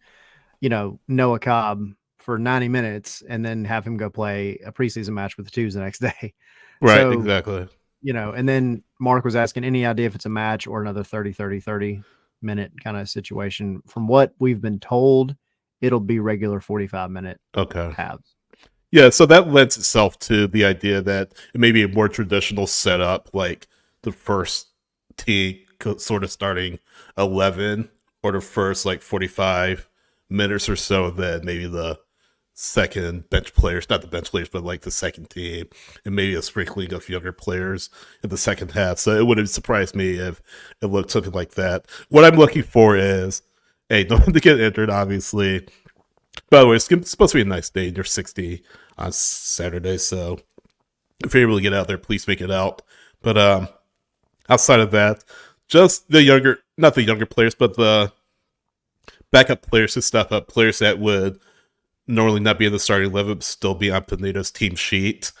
Noah Cobb for 90 minutes and then have him go play a preseason match with the Twos the next day. Right, So, exactly. And then Mark was asking, any idea if it's a match or another 30-30-30? minute kind of situation. From what we've been told, it'll be regular 45-minute halves. Yeah, so that lends itself to the idea that it may be a more traditional setup, like the first team sort of starting 11 or the first like 45 minutes or so, then maybe the second bench players, not the bench players, but like the second team, and maybe a sprinkling of younger players in the second half. So it wouldn't surprise me if it looked something like that. What I'm looking for is, hey, no one to get injured, obviously. By the way, it's supposed to be a nice day. You're 60 on Saturday, so if you're able to get out there, please make it out. But outside of that, just the younger, not the younger players, but the backup players to step up, players that would normally not be in the starting 11, but still be on Pineda's team sheet.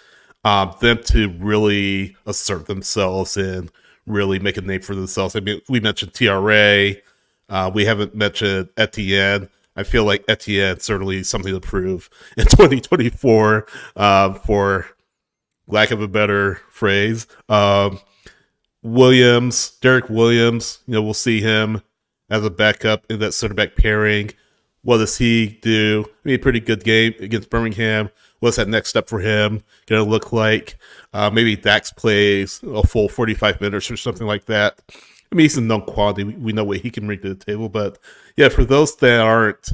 Them to really assert themselves and really make a name for themselves. I mean, we mentioned TRA. We haven't mentioned Etienne. I feel like Etienne certainly something to prove in 2024, for lack of a better phrase. Derek Williams, we'll see him as a backup in that center back pairing. What does he do? I mean, pretty good game against Birmingham. What's that next step for him going to look like? Maybe Dax plays a full 45 minutes or something like that. I mean, he's a known quality. We know what he can bring to the table. But, yeah, for those that aren't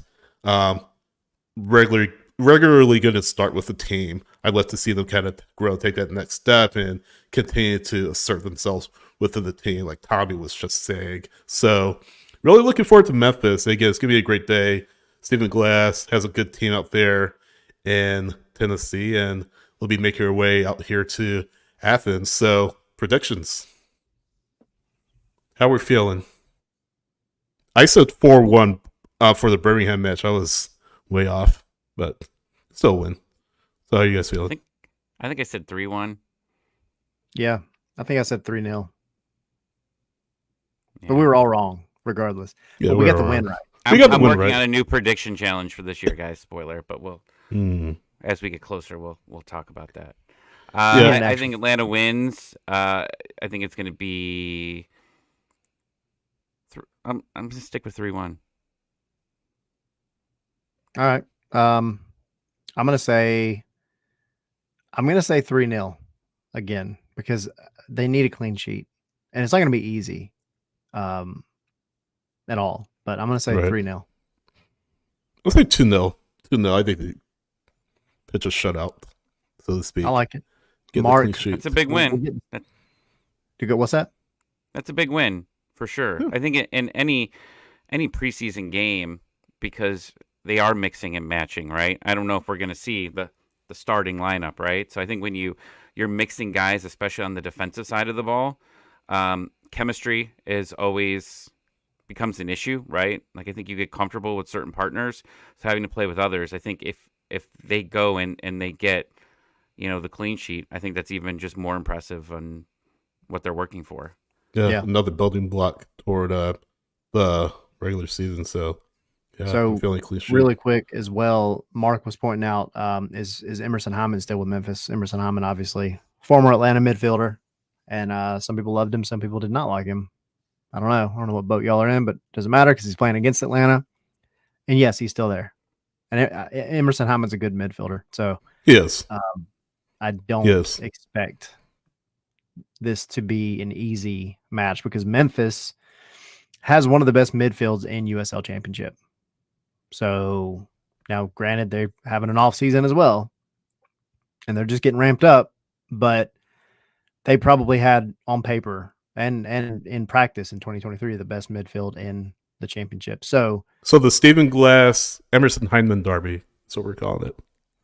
regularly going to start with the team, I'd love to see them kind of grow, take that next step, and continue to assert themselves within the team, like Tommy was just saying. So, really looking forward to Memphis. Again, it's going to be a great day. Stephen Glass has a good team out there in Tennessee, and we'll be making our way out here to Athens. So, predictions. How we're feeling? I said 4-1 for the Birmingham match. I was way off, but still win. So, how are you guys feeling? I think I said 3-1. Yeah, I think I said 3-0. Yeah. But we were all wrong, regardless. Yeah, but we got the win right. I'm working on a new prediction challenge for this year, guys. Spoiler, but we'll as we get closer, we'll talk about that. I think Atlanta wins. I think it's going to be. I'm going to stick with 3-1. All right. I'm going to say 3-0 again, because they need a clean sheet, and it's not going to be easy at all. But I'm going to say 3-0. I'll say 2-0. 2-0. I think they pitch a shutout, so to speak. I like it. Get Mark, that's a big win. What's that? That's a big win for sure. Yeah. I think in any preseason game, because they are mixing and matching, right? I don't know if we're going to see the starting lineup, right? So I think when you're mixing guys, especially on the defensive side of the ball, chemistry is always becomes an issue, right? Like, I think you get comfortable with certain partners, so having to play with others, I think if they go and they get, the clean sheet, I think that's even just more impressive on what they're working for. Yeah. Another building block toward the regular season. So, yeah, I'm feeling clean sheet. Really quick as well, Mark was pointing out, is Emerson Hyman still with Memphis? Emerson Hyman, obviously, former Atlanta midfielder, and some people loved him, some people did not like him. I don't know what boat y'all are in, but it doesn't matter because he's playing against Atlanta. And yes, he's still there. And Emerson Hyman's a good midfielder. So yes, I don't expect this to be an easy match, because Memphis has one of the best midfields in USL Championship. So now, granted, they're having an off season as well, and they're just getting ramped up, but they probably had on paper and in practice in 2023 the best midfield in the championship. So the Stephen Glass Emerson Hyman derby, that's what we're calling it.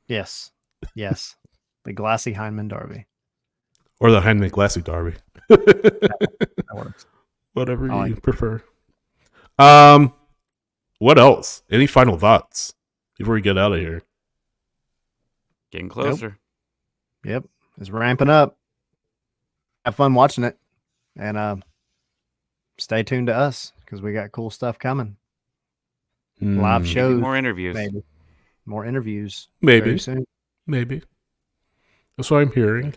Yes, the Glassy Hyman derby, or the Hyman Glassy derby. that works. Whatever you prefer. What else? Any final thoughts before we get out of here? Getting closer. Yep, it's ramping up. Have fun watching it. And stay tuned to us, because we got cool stuff coming. Live shows. Maybe more interviews. Maybe. More interviews. Maybe. Very soon. Maybe. That's what I'm hearing.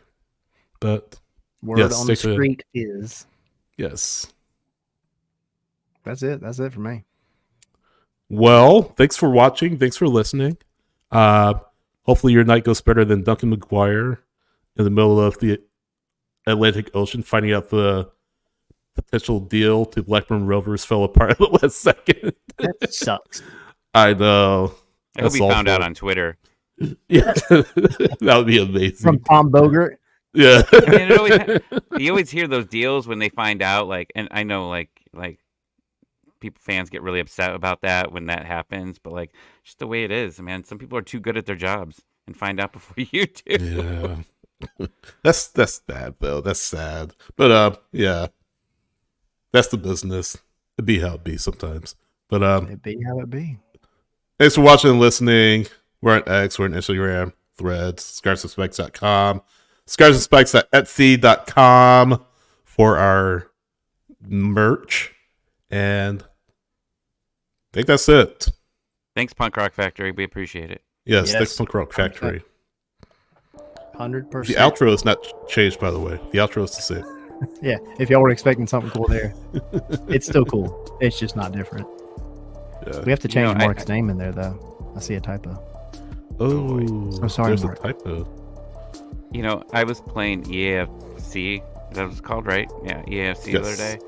But word on the street is. Yes. That's it. That's it for me. Well, thanks for watching. Thanks for listening. Hopefully your night goes better than Duncan McGuire in the middle of the Atlantic Ocean finding out the potential deal to Blackburn Rovers fell apart at the last second. That sucks. I know. I hope he found out on Twitter. Yeah, that would be amazing. From Tom Bogert. Yeah. I mean, you always hear those deals when they find out, like, and I know, like people, fans get really upset about that when that happens, but like, just the way it is, man. Some people are too good at their jobs and find out before you do. Yeah. That's bad though. That's sad. But yeah. That's the business. It be how it be sometimes. But It be how it be. thanks for watching and listening. We're on X, we're on Instagram, Threads, scarsandspikes.com, scarsandspikes@etsy.com for our merch. And I think that's it. Thanks, Punk Rock Factory. We appreciate it. Yes. Thanks, Punk Rock Factory. 100%. The outro is not changed, by the way. The outro is the same. Yeah, if y'all were expecting something cool there, it's still cool. It's just not different. Yeah. We have to change You know, Mark's name in there, though. I see a typo. Oh, I'm sorry, there's Mark. a typo. You know, I was playing EAFC. Is that what it's called, right? Yeah, EAFC the other day.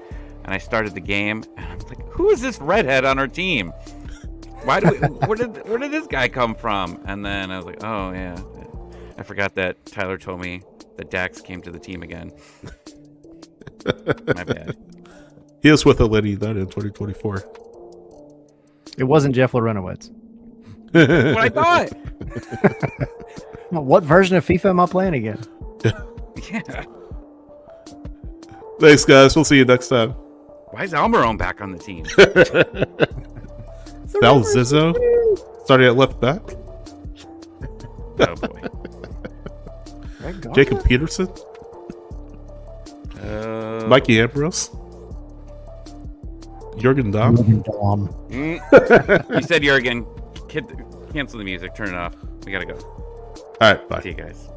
And I started the game, and I was like, "Who is this redhead on our team? Why do we? where did this guy come from?" And then I was like, "Oh yeah, I forgot that Tyler told me that Dax came to the team again." My bad. He was with Atlanta United in 2024. It wasn't Jeff Larunowitz. What I thought. What version of FIFA am I playing again? Yeah. Thanks, guys. We'll see you next time. Why is Almiron back on the team? Val Zizzo starting at left back. Oh boy. Jacob Peterson. Mikey Ambrose. Jurgen Damm. You said Jurgen. Cancel the music. Turn it off. We gotta go. All right, bye. See you guys.